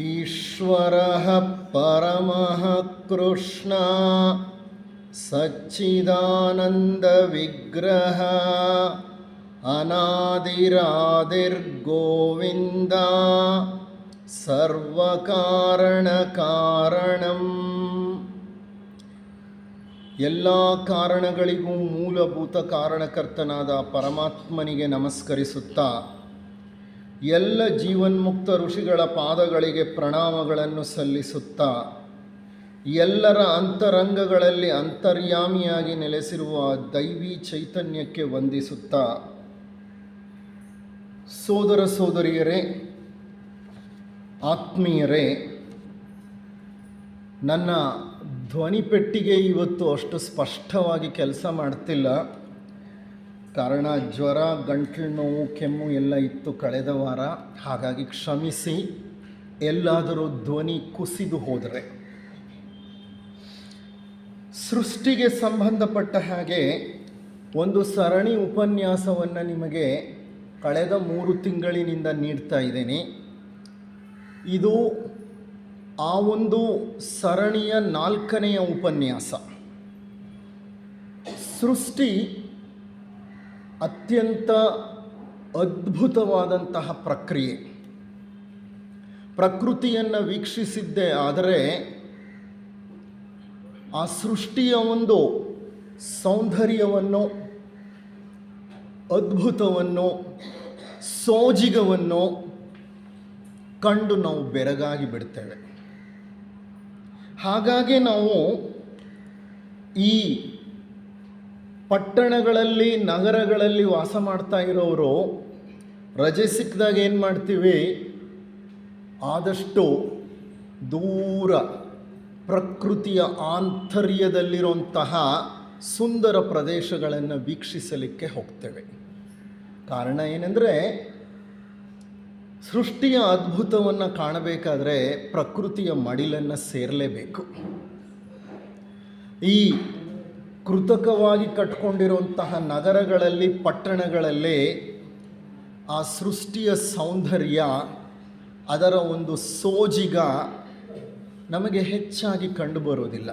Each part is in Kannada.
ಈಶ್ವರಃ ಪರಮಃ ಕೃಷ್ಣ ಸಚ್ಚಿದಾನಂದ ವಿಗ್ರಹ ಅನಾದಿರಾದಿರ್ಗೋವಿಂದ ಸರ್ವಕಾರಣ ಕಾರಣಂ. ಎಲ್ಲ ಕಾರಣಗಳಿಗೂ ಮೂಲಭೂತ ಕಾರಣಕರ್ತನಾದ ಪರಮಾತ್ಮನಿಗೆ ನಮಸ್ಕರಿಸುತ್ತಾ ಎಲ್ಲ ಜೀವನ್ಮುಕ್ತ ಋಷಿಗಳ ಪಾದಗಳಿಗೆ ಪ್ರಣಾಮಗಳನ್ನು ಸಲ್ಲಿಸುತ್ತಾ ಎಲ್ಲರ ಅಂತರಂಗಗಳಲ್ಲಿ ಅಂತರ್ಯಾಮಿಯಾಗಿ ನೆಲೆಸಿರುವ ದೈವಿ ಚೈತನ್ಯಕ್ಕೆ ವಂದಿಸುತ್ತಾ, ಸೋದರ ಸೋದರಿಯರೇ, ಆತ್ಮೀಯರೇ, ನನ್ನ ಧ್ವನಿಪೆಟ್ಟಿಗೆ ಇವತ್ತು ಅಷ್ಟು ಸ್ಪಷ್ಟವಾಗಿ ಕೆಲಸ ಮಾಡ್ತಿಲ್ಲ. ಕಾರಣ ಜ್ವರ, ಗಂಟಲು ನೋವು, ಕೆಮ್ಮು ಎಲ್ಲ ಇತ್ತು ಕಳೆದ ವಾರ. ಹಾಗಾಗಿ ಕ್ಷಮಿಸಿ ಎಲ್ಲಾದರೂ ಧ್ವನಿ ಕುಸಿದು ಹೋದರೆ. ಸೃಷ್ಟಿಗೆ ಸಂಬಂಧಪಟ್ಟ ಹಾಗೆ ಒಂದು ಸರಣಿ ಉಪನ್ಯಾಸವನ್ನು ನಿಮಗೆ ಕಳೆದ 3 ತಿಂಗಳಿನಿಂದ ನೀಡ್ತಾ ಇದ್ದೇನೆ. ಇದು ಆ ಒಂದು ಸರಣಿಯ 4ನೆಯ ಉಪನ್ಯಾಸ. ಸೃಷ್ಟಿ ಅತ್ಯಂತ ಅದ್ಭುತವಾದಂತಹ ಪ್ರಕ್ರಿಯೆ. ಪ್ರಕೃತಿಯನ್ನು ವೀಕ್ಷಿಸಿದ್ದೇ ಆದರೆ ಆ ಸೃಷ್ಟಿಯ ಒಂದು ಸೌಂದರ್ಯವನ್ನು, ಅದ್ಭುತವನ್ನು, ಸೋಜಿಗವನ್ನು ಕಂಡು ನಾವು ಬೆರಗಾಗಿ ಬಿಡ್ತೇವೆ. ಹಾಗಾಗಿ ನಾವು ಈ ಪಟ್ಟಣಗಳಲ್ಲಿ, ನಗರಗಳಲ್ಲಿ ವಾಸ ಮಾಡ್ತಾ ಇರೋರು ರಜೆ ಸಿಕ್ಕಿದಾಗ ಏನು ಮಾಡ್ತೀವಿ, ಆದಷ್ಟು ದೂರ ಪ್ರಕೃತಿಯ ಆಂತರ್ಯದಲ್ಲಿರುವಂತಹ ಸುಂದರ ಪ್ರದೇಶಗಳನ್ನು ವೀಕ್ಷಿಸಲಿಕ್ಕೆ ಹೋಗ್ತೇವೆ. ಕಾರಣ ಏನೆಂದರೆ, ಸೃಷ್ಟಿಯ ಅದ್ಭುತವನ್ನು ಕಾಣಬೇಕಾದ್ರೆ ಪ್ರಕೃತಿಯ ಮಡಿಲನ್ನು ಸೇರಲೇಬೇಕು. ಈ ಕೃತಕವಾಗಿ ಕಟ್ಕೊಂಡಿರುವಂತಹ ನಗರಗಳಲ್ಲಿ, ಪಟ್ಟಣಗಳಲ್ಲಿ ಆ ಸೃಷ್ಟಿಯ ಸೌಂದರ್ಯ, ಅದರ ಒಂದು ಸೋಜಿಗ ನಮಗೆ ಹೆಚ್ಚಾಗಿ ಕಂಡುಬರುವುದಿಲ್ಲ.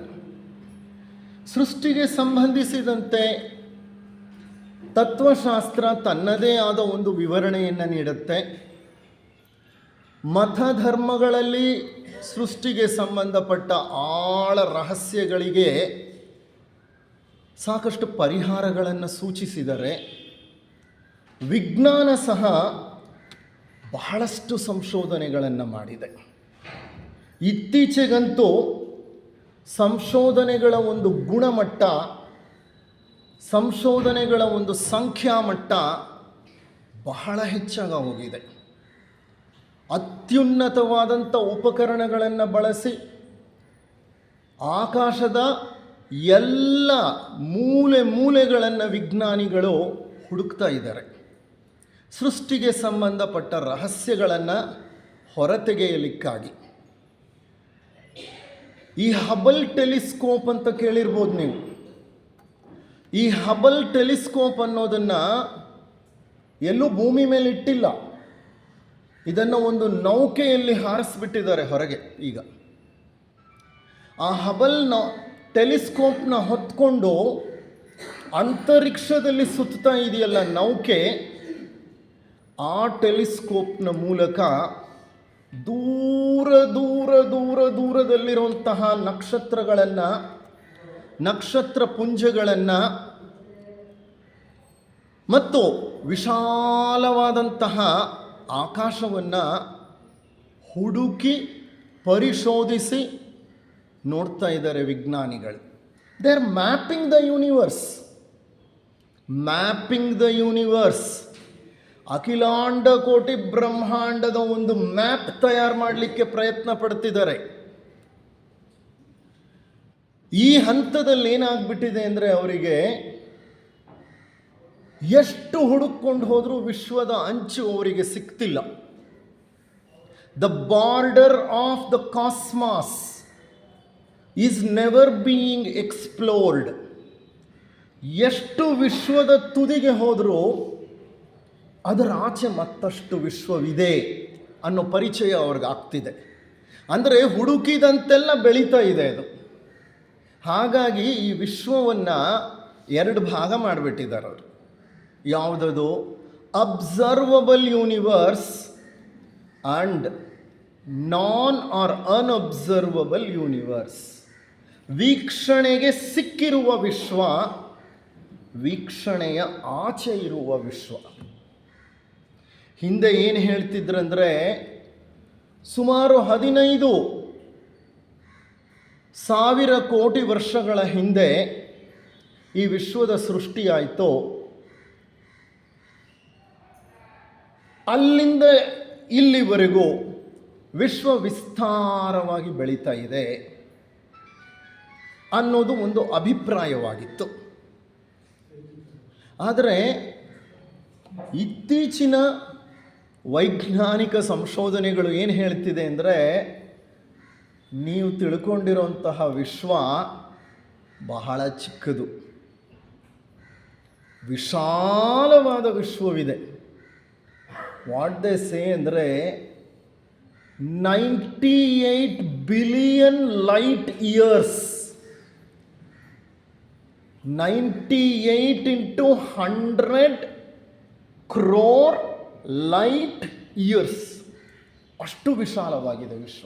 ಸೃಷ್ಟಿಗೆ ಸಂಬಂಧಿಸಿದಂತೆ ತತ್ವಶಾಸ್ತ್ರ ತನ್ನದೇ ಆದ ಒಂದು ವಿವರಣೆಯನ್ನು ನೀಡುತ್ತೆ. ಮತ ಧರ್ಮಗಳಲ್ಲಿ ಸೃಷ್ಟಿಗೆ ಸಂಬಂಧಪಟ್ಟ ಆಳ ರಹಸ್ಯಗಳಿಗೆ ಸಾಕಷ್ಟು ಪರಿಹಾರಗಳನ್ನು ಸೂಚಿಸಿದರೆ, ವಿಜ್ಞಾನ ಸಹ ಬಹಳಷ್ಟು ಸಂಶೋಧನೆಗಳನ್ನು ಮಾಡಿದೆ. ಇತ್ತೀಚೆಗಂತೂ ಸಂಶೋಧನೆಗಳ ಒಂದು ಗುಣಮಟ್ಟ, ಸಂಶೋಧನೆಗಳ ಒಂದು ಸಂಖ್ಯಾಮಟ್ಟ ಬಹಳ ಹೆಚ್ಚಾಗಿ ಹೋಗಿದೆ. ಅತ್ಯುನ್ನತವಾದಂಥ ಉಪಕರಣಗಳನ್ನು ಬಳಸಿ ಆಕಾಶದ ಎಲ್ಲ ಮೂಲೆಗಳನ್ನು ವಿಜ್ಞಾನಿಗಳು ಹುಡುಕ್ತಾ ಇದ್ದಾರೆ. ಸೃಷ್ಟಿಗೆ ಸಂಬಂಧಪಟ್ಟ ರಹಸ್ಯಗಳನ್ನು ಹೊರತೆಗೆಯಲಿಕ್ಕಾಗಿ. ಈ ಹಬಲ್ ಟೆಲಿಸ್ಕೋಪ್ ಅಂತ ಕೇಳಿರ್ಬೋದು ನೀವು. ಈ ಹಬಲ್ ಟೆಲಿಸ್ಕೋಪ್ ಅನ್ನೋದನ್ನು ಎಲ್ಲೂ ಭೂಮಿ ಮೇಲೆ ಇಟ್ಟಿಲ್ಲ. ಇದನ್ನು ಒಂದು ನೌಕೆಯಲ್ಲಿ ಹಾರಿಸ್ಬಿಟ್ಟಿದ್ದಾರೆ ಹೊರಗೆ. ಈಗ ಆ ಹಬಲ್ ಟೆಲಿಸ್ಕೋಪ್ನ ಹೊತ್ಕೊಂಡು ಅಂತರಿಕ್ಷದಲ್ಲಿ ಸುತ್ತಾ ಇದೆಯಲ್ಲ ನೌಕೆ, ಆ ಟೆಲಿಸ್ಕೋಪ್ನ ಮೂಲಕ ದೂರದಲ್ಲಿರುವಂತಹ ನಕ್ಷತ್ರಗಳನ್ನು, ನಕ್ಷತ್ರ ಪುಂಜಗಳನ್ನು ಮತ್ತು ವಿಶಾಲವಾದಂತಹ ಆಕಾಶವನ್ನು ಹುಡುಕಿ ಪರಿಶೋಧಿಸಿ ನೋಡ್ತಾ ಇದ್ದಾರೆ ವಿಜ್ಞಾನಿಗಳು. They are mapping the universe. ಅಖಿಲಾಂಡ ಕೋಟಿ ಬ್ರಹ್ಮಾಂಡದ ಒಂದು ಮ್ಯಾಪ್ ತಯಾರು ಮಾಡಲಿಕ್ಕೆ ಪ್ರಯತ್ನ ಪಡ್ತಿದ್ದಾರೆ. ಈ ಹಂತದಲ್ಲಿ ಏನಾಗ್ಬಿಟ್ಟಿದೆ ಅಂದರೆ, ಅವರಿಗೆ ಎಷ್ಟು ಹುಡುಕೊಂಡು ಹೋದರೂ ವಿಶ್ವದ ಅಂಚು ಅವರಿಗೆ ಸಿಗ್ತಿಲ್ಲ. The border of the cosmos is never being explored. ಎಷ್ಟು ವಿಶ್ವದ ತುದಿಗೆ ಹೋದರೂ ಅದರ ಆಚೆ ಮತ್ತಷ್ಟು ವಿಶ್ವವಿದೆ ಅನ್ನೋ ಪರಿಚಯ ಅವ್ರಿಗೆ ಆಗ್ತಿದೆ. ಅಂದರೆ ಹುಡುಕಿದಂತೆಲ್ಲ ಬೆಳೀತಾ ಇದೆ ಅದು. ಹಾಗಾಗಿ ಈ ವಿಶ್ವವನ್ನು 2 ಭಾಗ ಮಾಡಿಬಿಟ್ಟಿದ್ದಾರೆ ಅವರು. ಯಾವುದದು? Observable universe and non or unobservable universe. ವೀಕ್ಷಣೆಗೆ ಸಿಕ್ಕಿರುವ ವಿಶ್ವ, ವೀಕ್ಷಣೆಯ ಆಚೆ ಇರುವ ವಿಶ್ವ. ಹಿಂದೆ ಏನು ಹೇಳ್ತಿದ್ರಂದರೆ, ಸುಮಾರು 15,000 ಕೋಟಿ ವರ್ಷಗಳ ಹಿಂದೆ ಈ ವಿಶ್ವದ ಸೃಷ್ಟಿಯಾಯಿತು. ಅಲ್ಲಿಂದ ಇಲ್ಲಿವರೆಗೂ ವಿಶ್ವ ವಿಸ್ತಾರವಾಗಿ ಬೆಳೀತಾ ಇದೆ ಅನ್ನೋದು ಒಂದು ಅಭಿಪ್ರಾಯವಾಗಿತ್ತು. ಆದರೆ ಇತ್ತೀಚಿನ ವೈಜ್ಞಾನಿಕ ಸಂಶೋಧನೆಗಳು ಏನು ಹೇಳ್ತಿದೆ ಅಂದರೆ, ನೀವು ತಿಳ್ಕೊಂಡಿರುವಂತಹ ವಿಶ್ವ ಬಹಳ ಚಿಕ್ಕದು, ವಿಶಾಲವಾದ ವಿಶ್ವವಿದೆ. ವಾಟ್ ದೇ ಸೇ ಅಂದರೆ 98 billion light years, 98 into 100 crore light years, ಅಷ್ಟು ವಿಶಾಲವಾಗಿದೆ ವಿಶ್ವ.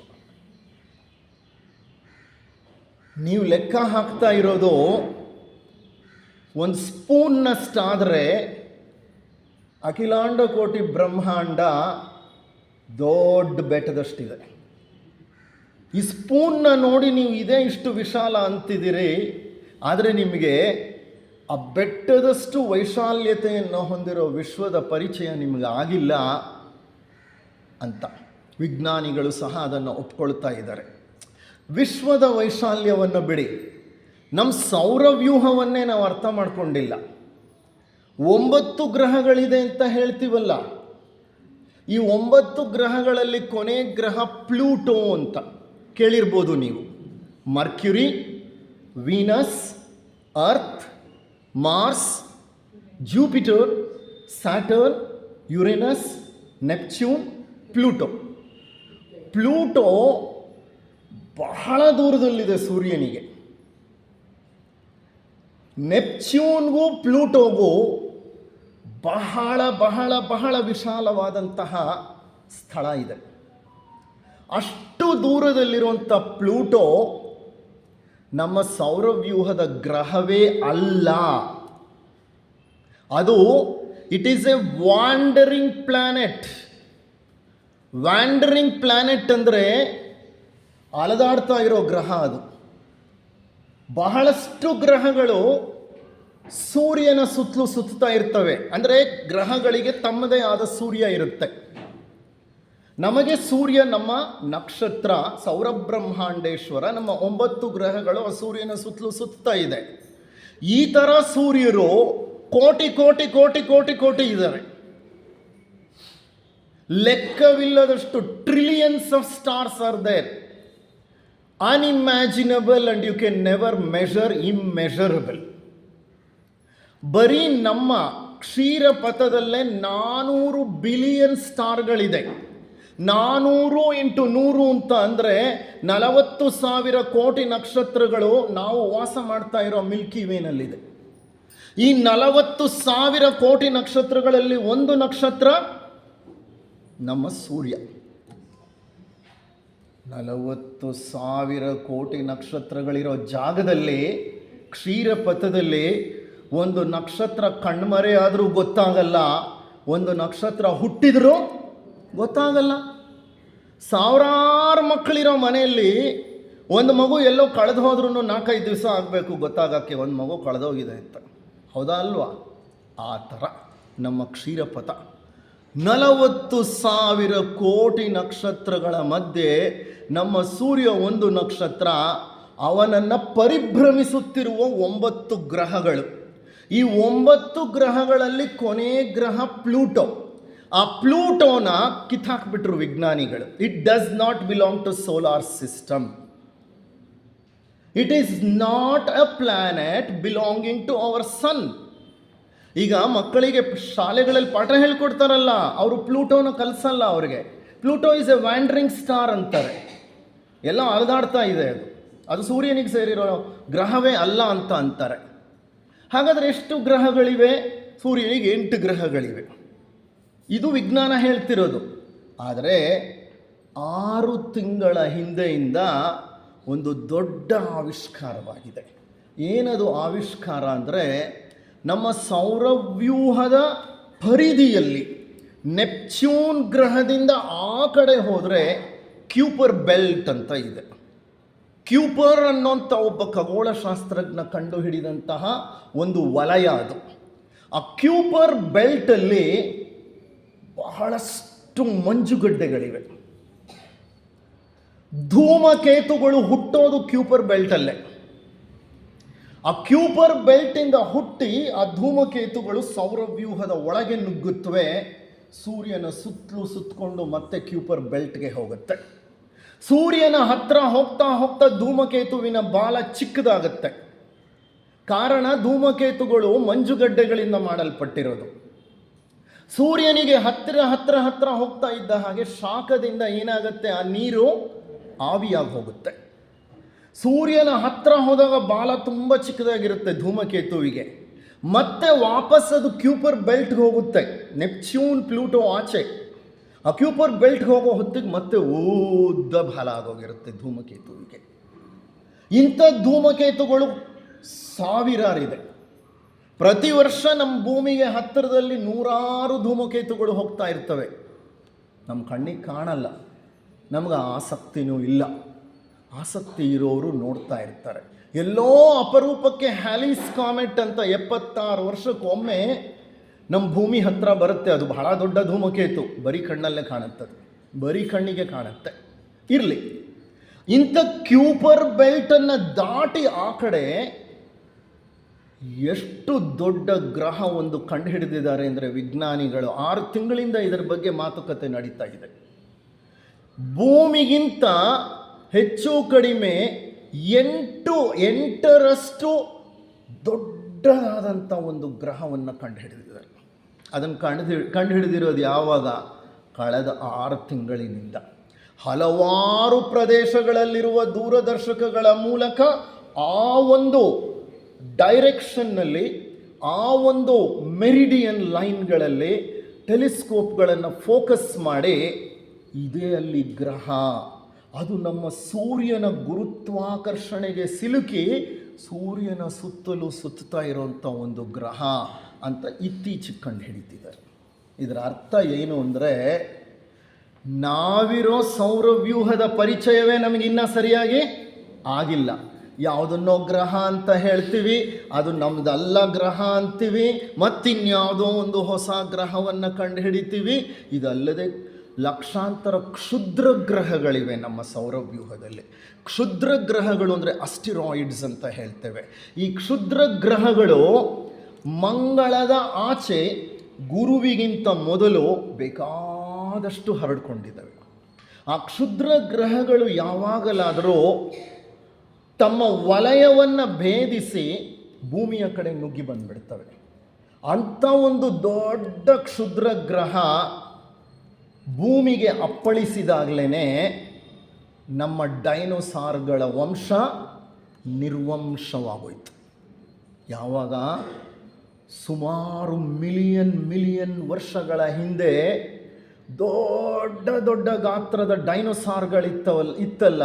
ನೀವು ಲೆಕ್ಕ ಹಾಕ್ತಾ ಇರೋದು ಒಂದು ಸ್ಪೂನ್ನಷ್ಟಾದರೆ ಅಖಿಲಾಂಡ ಕೋಟಿ ಬ್ರಹ್ಮಾಂಡ ದೊಡ್ಡ ಬೆಟ್ಟದಷ್ಟಿದೆ. ಈ ಸ್ಪೂನ್ನ ನೋಡಿ ನೀವು ಇದೇ ಇಷ್ಟು ವಿಶಾಲ ಅಂತಿದ್ದೀರಿ, ಆದರೆ ನಿಮಗೆ ಆ ಬೆಟ್ಟದಷ್ಟು ವೈಶಾಲ್ಯತೆಯನ್ನು ಹೊಂದಿರೋ ವಿಶ್ವದ ಪರಿಚಯ ನಿಮಗೆ ಆಗಿಲ್ಲ ಅಂತ ವಿಜ್ಞಾನಿಗಳು ಸಹ ಅದನ್ನು ಒಪ್ಕೊಳ್ತಾ ಇದ್ದಾರೆ. ವಿಶ್ವದ ವೈಶಾಲ್ಯವನ್ನು ಬಿಡಿ, ನಮ್ಮ ಸೌರವ್ಯೂಹವನ್ನೇ ನಾವು ಅರ್ಥ ಮಾಡ್ಕೊಂಡಿಲ್ಲ. 9 ಗ್ರಹಗಳಿದೆ ಅಂತ ಹೇಳ್ತೀವಲ್ಲ, ಈ 9 ಗ್ರಹಗಳಲ್ಲಿ ಕೊನೆ ಗ್ರಹ ಪ್ಲೂಟೋ ಅಂತ ಕೇಳಿರ್ಬೋದು ನೀವು. Mercury, Venus, Earth, Mars, Jupiter, Saturn, Uranus, Neptune, Pluto. Pluto ಬಹಳ ದೂರದಲ್ಲಿದೆ ಸೂರ್ಯನಿಗೆ. ನೆಪ್ಚ್ಯೂನ್ಗೂ ಪ್ಲೂಟೋಗೂ ಬಹಳ ಬಹಳ ಬಹಳ ವಿಶಾಲವಾದಂತಹ ಸ್ಥಳ ಇದೆ. ಅಷ್ಟು ದೂರದಲ್ಲಿರುವಂಥ ಪ್ಲೂಟೋ ನಮ್ಮ ಸೌರವ್ಯೂಹದ ಗ್ರಹವೇ ಅಲ್ಲ. ಅದು it is a wandering planet. Wandering planet ಅಂದರೆ ಅಲದಾಡ್ತಾ ಇರೋ ಗ್ರಹ ಅದು. ಬಹಳಷ್ಟು ಗ್ರಹಗಳು ಸೂರ್ಯನ ಸುತ್ತಲೂ ಸುತ್ತಾ ಇರ್ತವೆ. ಅಂದರೆ ಗ್ರಹಗಳಿಗೆ ತಮ್ಮದೇ ಆದ ಸೂರ್ಯ ಇರುತ್ತೆ. ನಮಗೆ ಸೂರ್ಯ ನಮ್ಮ ನಕ್ಷತ್ರ, ಸೌರಬ್ರಹ್ಮಾಂಡೇಶ್ವರ, ನಮ್ಮ 9 ಗ್ರಹಗಳು ಆ ಸೂರ್ಯನ ಸುತ್ತಲೂ ಸುತ್ತಾ ಇದೆ. ಈ ಥರ ಸೂರ್ಯರು ಕೋಟಿ ಕೋಟಿ ಕೋಟಿ ಕೋಟಿ ಕೋಟಿ ಇದ್ದಾರೆ. ಲೆಕ್ಕವಿಲ್ಲದಷ್ಟು trillions of stars are there. Unimaginable and you can never measure immeasurable. ಬರೀ ನಮ್ಮ ಕ್ಷೀರಪಥದಲ್ಲೇ 400 ಬಿಲಿಯನ್ ಸ್ಟಾರ್ಗಳಿದೆ. 400 into 100 ಅಂತ ಅಂದರೆ 40,000 ಕೋಟಿ ನಕ್ಷತ್ರಗಳು ನಾವು ವಾಸ ಮಾಡ್ತಾ ಇರೋ ಮಿಲ್ಕಿ ವೇನಲ್ಲಿದೆ. ಈ 40,000 ಕೋಟಿ ನಕ್ಷತ್ರಗಳಲ್ಲಿ ಒಂದು ನಕ್ಷತ್ರ ನಮ್ಮ ಸೂರ್ಯ. 40,000 ಕೋಟಿ ನಕ್ಷತ್ರಗಳಿರೋ ಜಾಗದಲ್ಲಿ, ಕ್ಷೀರಪಥದಲ್ಲಿ ಒಂದು ನಕ್ಷತ್ರ ಕಣ್ಮರೆ ಆದರೂ ಗೊತ್ತಾಗಲ್ಲ, ಒಂದು ನಕ್ಷತ್ರ ಹುಟ್ಟಿದರೂ ಗೊತ್ತಾಗಲ್ಲ. ಸಾವಿರಾರು ಮಕ್ಕಳಿರೋ ಮನೆಯಲ್ಲಿ ಒಂದು ಮಗು ಎಲ್ಲೋ ಕಳೆದು ಹೋದ್ರೂ 4-5 ದಿವಸ ಆಗಬೇಕು ಗೊತ್ತಾಗಕ್ಕೆ ಒಂದು ಮಗು ಕಳೆದೋಗಿದೆ ಅಂತ. ಹೌದಾ ಅಲ್ವಾ? ಆ ಥರ ನಮ್ಮ ಕ್ಷೀರಪಥ. 40,000 ಕೋಟಿ ನಕ್ಷತ್ರಗಳ ಮಧ್ಯೆ ನಮ್ಮ ಸೂರ್ಯ ಒಂದು ನಕ್ಷತ್ರ. ಅವನನ್ನು ಪರಿಭ್ರಮಿಸುತ್ತಿರುವ 9 ಗ್ರಹಗಳು. ಈ 9 ಗ್ರಹಗಳಲ್ಲಿ ಕೊನೆ ಗ್ರಹ ಪ್ಲೂಟೋ. ಆ ಪ್ಲೂಟೋನ ಕಿತ್ತಾಕ್ಬಿಟ್ರು ವಿಜ್ಞಾನಿಗಳು. It does not belong to solar system. It is not a planet belonging to our sun. ಈಗ ಮಕ್ಕಳಿಗೆ ಶಾಲೆಗಳಲ್ಲಿ ಪಾಠ ಹೇಳ್ಕೊಡ್ತಾರಲ್ಲ, ಅವರು ಪ್ಲೂಟೋನ ಕಲಿಸಲ್ಲ ಅವ್ರಿಗೆ. Pluto is a wandering star ಅಂತಾರೆ. ಎಲ್ಲ ಅಲೆದಾಡ್ತಾ ಇದೆ. ಅದು ಸೂರ್ಯನಿಗೆ ಸೇರಿರೋ ಗ್ರಹವೇ ಅಲ್ಲ ಅಂತ ಅಂತಾರೆ. ಹಾಗಾದರೆ ಎಷ್ಟು ಗ್ರಹಗಳಿವೆ? ಸೂರ್ಯನಿಗೆ 8 ಗ್ರಹಗಳಿವೆ. ಇದು ವಿಜ್ಞಾನ ಹೇಳ್ತಿರೋದು. ಆದರೆ 6 ತಿಂಗಳ ಹಿಂದೆಯಿಂದ ಒಂದು ದೊಡ್ಡ ಆವಿಷ್ಕಾರವಾಗಿದೆ. ಏನದು ಆವಿಷ್ಕಾರ ಅಂದರೆ, ನಮ್ಮ ಸೌರವ್ಯೂಹದ ಪರಿಧಿಯಲ್ಲಿ ನೆಪ್ಚ್ಯೂನ್ ಗ್ರಹದಿಂದ ಆ ಕಡೆ ಹೋದರೆ ಕ್ಯೂಪರ್ ಬೆಲ್ಟ್ ಅಂತ ಇದೆ. ಕ್ಯೂಪರ್ ಅನ್ನೋಂಥ ಒಬ್ಬ ಖಗೋಳಶಾಸ್ತ್ರಜ್ಞ ಕಂಡುಹಿಡಿದಂತಹ ಒಂದು ವಲಯ ಅದು. ಆ ಕ್ಯೂಪರ್ ಬೆಲ್ಟಲ್ಲಿ ಬಹಳಷ್ಟು ಮಂಜುಗಡ್ಡೆಗಳಿವೆ. ಧೂಮಕೇತುಗಳು ಹುಟ್ಟೋದು ಕ್ಯೂಪರ್ ಬೆಲ್ಟಲ್ಲೇ. ಆ ಕ್ಯೂಪರ್ ಬೆಲ್ಟಿಂದ ಹುಟ್ಟಿ ಆ ಧೂಮಕೇತುಗಳು ಸೌರವ್ಯೂಹದ ಒಳಗೆ ನುಗ್ಗುತ್ತವೆ. ಸೂರ್ಯನ ಸುತ್ತಲೂ ಸುತ್ತಕೊಂಡು ಮತ್ತೆ ಕ್ಯೂಪರ್ ಬೆಲ್ಟ್ಗೆ ಹೋಗುತ್ತೆ. ಸೂರ್ಯನ ಹತ್ರ ಹೋಗ್ತಾ ಹೋಗ್ತಾ ಧೂಮಕೇತುವಿನ ಬಾಲ ಚಿಕ್ಕದಾಗುತ್ತೆ. ಕಾರಣ ಧೂಮಕೇತುಗಳು ಮಂಜುಗಡ್ಡೆಗಳಿಂದ ಮಾಡಲ್ಪಟ್ಟಿರೋದು. ಸೂರ್ಯನಿಗೆ ಹತ್ತಿರ ಹೋಗ್ತಾ ಇದ್ದ ಹಾಗೆ ಶಾಖದಿಂದ ಏನಾಗುತ್ತೆ, ಆ ನೀರು ಆವಿಯಾಗಿ ಹೋಗುತ್ತೆ. ಸೂರ್ಯನ ಹತ್ರ ಹೋದಾಗ ಬಾಲ ತುಂಬ ಚಿಕ್ಕದಾಗಿರುತ್ತೆ ಧೂಮಕೇತುವಿಗೆ. ಮತ್ತೆ ವಾಪಸ್ ಅದು ಕ್ಯೂಪರ್ ಬೆಲ್ಟ್ಗೆ ಹೋಗುತ್ತೆ. ನೆಪ್ಚ್ಯೂನ್, ಪ್ಲೂಟೋ ಆಚೆ ಆ ಕ್ಯೂಪರ್ ಬೆಲ್ಟ್ಗೆ ಹೋಗೋ ಹೊತ್ತಿಗೆ ಮತ್ತೆ ಉದ್ದ ಬಾಲ ಆಗೋಗಿರುತ್ತೆ ಧೂಮಕೇತುವಿಗೆ. ಇಂಥ ಧೂಮಕೇತುಗಳು ಸಾವಿರಾರಿದೆ. ಪ್ರತಿ ವರ್ಷ ನಮ್ಮ ಭೂಮಿಗೆ ಹತ್ತಿರದಲ್ಲಿ 100 ಧೂಮಕೇತುಗಳು ಹೋಗ್ತಾ ಇರ್ತವೆ. ನಮ್ಮ ಕಣ್ಣಿಗೆ ಕಾಣಲ್ಲ, ನಮ್ಗೆ ಆಸಕ್ತಿನೂ ಇಲ್ಲ. ಆಸಕ್ತಿ ಇರೋರು ನೋಡ್ತಾ ಇರ್ತಾರೆ. ಎಲ್ಲೋ ಅಪರೂಪಕ್ಕೆ ಹ್ಯಾಲಿಸ್ ಕಾಮೆಟ್ ಅಂತ 76 ವರ್ಷಕ್ಕೊಮ್ಮೆ ನಮ್ಮ ಭೂಮಿ ಹತ್ತಿರ ಬರುತ್ತೆ. ಅದು ಬಹಳ ದೊಡ್ಡ ಧೂಮಕೇತು, ಬರೀ ಕಣ್ಣಲ್ಲೇ ಕಾಣುತ್ತದೆ, ಬರೀ ಕಣ್ಣಿಗೆ ಕಾಣುತ್ತೆ. ಇರಲಿ, ಇಂಥ ಕ್ಯೂಪರ್ ಬೆಲ್ಟನ್ನು ದಾಟಿ ಆ ಕಡೆ ಎಷ್ಟು ದೊಡ್ಡ ಗ್ರಹ ಒಂದು ಕಂಡು ಹಿಡಿದಿದ್ದಾರೆ ಅಂದರೆ ವಿಜ್ಞಾನಿಗಳು 6 ತಿಂಗಳಿಂದ ಇದರ ಬಗ್ಗೆ ಮಾತುಕತೆ ನಡೀತಾ ಇದೆ. ಭೂಮಿಗಿಂತ ಹೆಚ್ಚು ಕಡಿಮೆ 8ರಷ್ಟು ದೊಡ್ಡದಾದಂಥ ಒಂದು ಗ್ರಹವನ್ನು ಕಂಡುಹಿಡಿದಿದ್ದಾರೆ. ಅದನ್ನು ಕಂಡುಹಿಡಿದಿರೋದು ಯಾವಾಗ? ಕಳೆದ 6 ತಿಂಗಳಿನಿಂದ. ಹಲವಾರು ಪ್ರದೇಶಗಳಲ್ಲಿರುವ ದೂರದರ್ಶಕಗಳ ಮೂಲಕ ಆ ಒಂದು ಡೈರೆಕ್ಷನ್ನಲ್ಲಿ, ಆ ಒಂದು ಮೆರಿಡಿಯನ್ ಲೈನ್ಗಳಲ್ಲಿ ಟೆಲಿಸ್ಕೋಪ್ಗಳನ್ನು ಫೋಕಸ್ ಮಾಡಿ, ಇದೇ ಅಲ್ಲಿ ಗ್ರಹ, ಅದು ನಮ್ಮ ಸೂರ್ಯನ ಗುರುತ್ವಾಕರ್ಷಣೆಗೆ ಸಿಲುಕಿ ಸೂರ್ಯನ ಸುತ್ತಲೂ ಸುತ್ತಾ ಇರೋಂಥ ಒಂದು ಗ್ರಹ ಅಂತ ಇತ್ತೀಚೆಗೆ ಕಂಡು ಹಿಡಿತಿದ್ದಾರೆ. ಇದರ ಅರ್ಥ ಏನು ಅಂದರೆ, ನಾವಿರೋ ಸೌರವ್ಯೂಹದ ಪರಿಚಯವೇ ನಮಗಿನ್ನೂ ಸರಿಯಾಗಿ ಆಗಿಲ್ಲ. ಯಾವುದನ್ನೋ ಗ್ರಹ ಅಂತ ಹೇಳ್ತೀವಿ, ಅದು ನಮ್ಮದಲ್ಲ ಗ್ರಹ ಅಂತೀವಿ, ಮತ್ತಿನ್ಯಾವುದೋ ಒಂದು ಹೊಸ ಗ್ರಹವನ್ನು ಕಂಡು ಹಿಡಿತೀವಿ. ಇದಲ್ಲದೆ ಲಕ್ಷಾಂತರ ಕ್ಷುದ್ರ ಗ್ರಹಗಳಿವೆ ನಮ್ಮ ಸೌರವ್ಯೂಹದಲ್ಲಿ. ಕ್ಷುದ್ರ ಗ್ರಹಗಳು ಅಂದರೆ ಅಸ್ಟಿರಾಯ್ಡ್ಸ್ ಅಂತ ಹೇಳ್ತೇವೆ. ಈ ಕ್ಷುದ್ರ ಗ್ರಹಗಳು ಮಂಗಳದ ಆಚೆ ಗುರುವಿಗಿಂತ ಮೊದಲು ಬೇಕಾದಷ್ಟು ಹರಡ್ಕೊಂಡಿದ್ದಾವೆ. ಆ ಕ್ಷುದ್ರ ಗ್ರಹಗಳು ಯಾವಾಗಲಾದರೂ ತಮ್ಮ ವಲಯವನ್ನು ಭೇದಿಸಿ ಭೂಮಿಯ ಕಡೆ ನುಗ್ಗಿ ಬಂದುಬಿಡ್ತವೆ. ಅಂಥ ಒಂದು ದೊಡ್ಡ ಕ್ಷುದ್ರ ಗ್ರಹ ಭೂಮಿಗೆ ಅಪ್ಪಳಿಸಿದಾಗಲೇ ನಮ್ಮ ಡೈನೋಸಾರ್ಗಳ ವಂಶ ನಿರ್ವಂಶವಾಗೋಯ್ತು. ಯಾವಾಗ? ಸುಮಾರು ಮಿಲಿಯನ್ ವರ್ಷಗಳ ಹಿಂದೆ ದೊಡ್ಡ ದೊಡ್ಡ ಗಾತ್ರದ ಇತ್ತಲ್ಲ,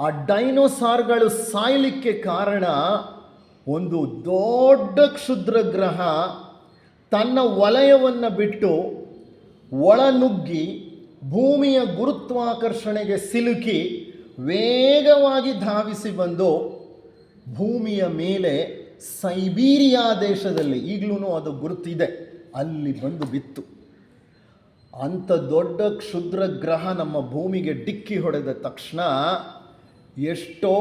ಆ ಡೈನೋಸಾರ್ಗಳು ಸಾಯಲಿಕ್ಕೆ ಕಾರಣ ಒಂದು ದೊಡ್ಡ ಕ್ಷುದ್ರ ಗ್ರಹ ತನ್ನ ವಲಯವನ್ನು ಬಿಟ್ಟು ಒಳನುಗ್ಗಿ ಭೂಮಿಯ ಗುರುತ್ವಾಕರ್ಷಣೆಗೆ ಸಿಲುಕಿ ವೇಗವಾಗಿ ಧಾವಿಸಿ ಬಂದು ಭೂಮಿಯ ಮೇಲೆ ಸೈಬೀರಿಯಾ ದೇಶದಲ್ಲಿ, ಈಗಲೂ ಅದು ಗುರುತಿದೆ, ಅಲ್ಲಿ ಬಂದು ಬಿತ್ತು. ಅಂಥ ದೊಡ್ಡ ಕ್ಷುದ್ರ ಗ್ರಹ ನಮ್ಮ ಭೂಮಿಗೆ ಡಿಕ್ಕಿ ಹೊಡೆದ ತಕ್ಷಣ ಎಷ್ಟೋ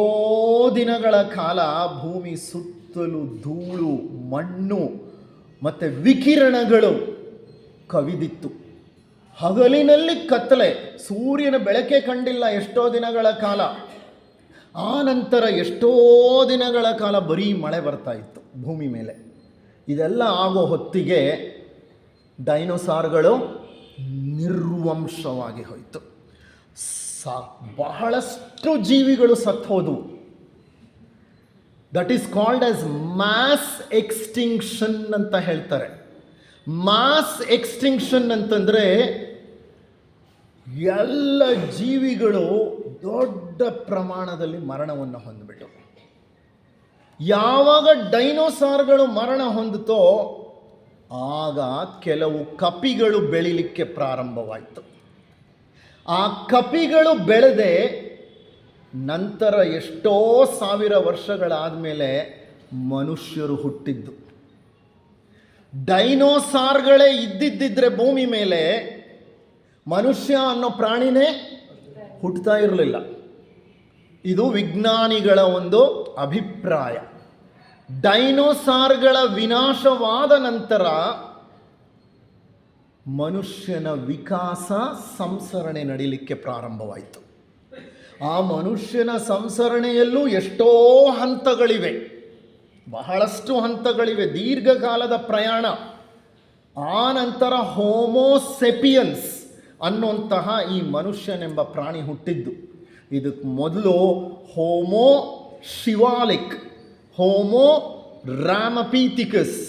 ದಿನಗಳ ಕಾಲ ಭೂಮಿ ಸುತ್ತಲೂ ಧೂಳು, ಮಣ್ಣು ಮತ್ತು ವಿಕಿರಣಗಳು ಕವಿದಿತ್ತು. ಹಗಲಿನಲ್ಲಿ ಕತ್ತಲೆ, ಸೂರ್ಯನ ಬೆಳಕೆ ಕಂಡಿಲ್ಲ ಎಷ್ಟೋ ದಿನಗಳ ಕಾಲ. ಆ ನಂತರ ಎಷ್ಟೋ ದಿನಗಳ ಕಾಲ ಬರೀ ಮಳೆ ಬರ್ತಾ ಇತ್ತು ಭೂಮಿ ಮೇಲೆ. ಇದೆಲ್ಲ ಆಗೋ ಹೊತ್ತಿಗೆ ಡೈನೋಸಾರ್ಗಳು ನಿರ್ವಂಶವಾಗಿ ಹೋಯಿತು. ಸಾ ಬಹಳಷ್ಟು ಜೀವಿಗಳು ಸತ್ತೋದವು. That is called as mass extinction ಅಂತ ಹೇಳ್ತಾರೆ. ಮಾಸ್ ಎಕ್ಸ್ಟಿಂಕ್ಷನ್ ಅಂತಂದರೆ ಎಲ್ಲ ಜೀವಿಗಳು ದೊಡ್ಡ ಪ್ರಮಾಣದಲ್ಲಿ ಮರಣವನ್ನು ಹೊಂದಿಬಿಟ್ಟು, ಯಾವಾಗ ಡೈನೋಸಾರ್ಗಳು ಮರಣ ಹೊಂದಿತೋ ಆಗ ಕೆಲವು ಕಪಿಗಳು ಬೆಳಿಲಿಕ್ಕೆ ಪ್ರಾರಂಭವಾಯಿತು. ಆ ಕಪಿಗಳು ಬೆಳೆದೆ ನಂತರ ಎಷ್ಟೋ ಸಾವಿರ ವರ್ಷಗಳಾದಮೇಲೆ ಮನುಷ್ಯರು ಹುಟ್ಟಿದ್ದು. ಡೈನೋಸಾರ್ಗಳೇ ಇದ್ದಿದ್ದಿದ್ರೆ ಭೂಮಿ ಮೇಲೆ ಮನುಷ್ಯ ಅನ್ನೋ ಪ್ರಾಣಿನೇ ಹುಟ್ಟುತ್ತಾ ಇರಲಿಲ್ಲ. ಇದು ವಿಜ್ಞಾನಿಗಳ ಒಂದು ಅಭಿಪ್ರಾಯ. ಡೈನೋಸಾರ್ಗಳ ವಿನಾಶವಾದ ನಂತರ ಮನುಷ್ಯನ ವಿಕಾಸ ಸಂಸರಣೆ ನಡೀಲಿಕ್ಕೆ ಪ್ರಾರಂಭವಾಯಿತು. ಆ ಮನುಷ್ಯನ ಸಂಸರಣೆಯಲ್ಲೂ ಎಷ್ಟೋ ಹಂತಗಳಿವೆ, ಬಹಳಷ್ಟು ಹಂತಗಳಿವೆ, ದೀರ್ಘಕಾಲದ ಪ್ರಯಾಣ. ಆ ನಂತರ ಹೋಮೋಸೆಪಿಯನ್ಸ್ ಅನ್ನುವಂತಹ ಈ ಮನುಷ್ಯನೆಂಬ ಪ್ರಾಣಿ ಹುಟ್ಟಿದ್ದು. ಇದಕ್ಕೆ ಮೊದಲು Homo Shivalik, Homo Ramapithecus,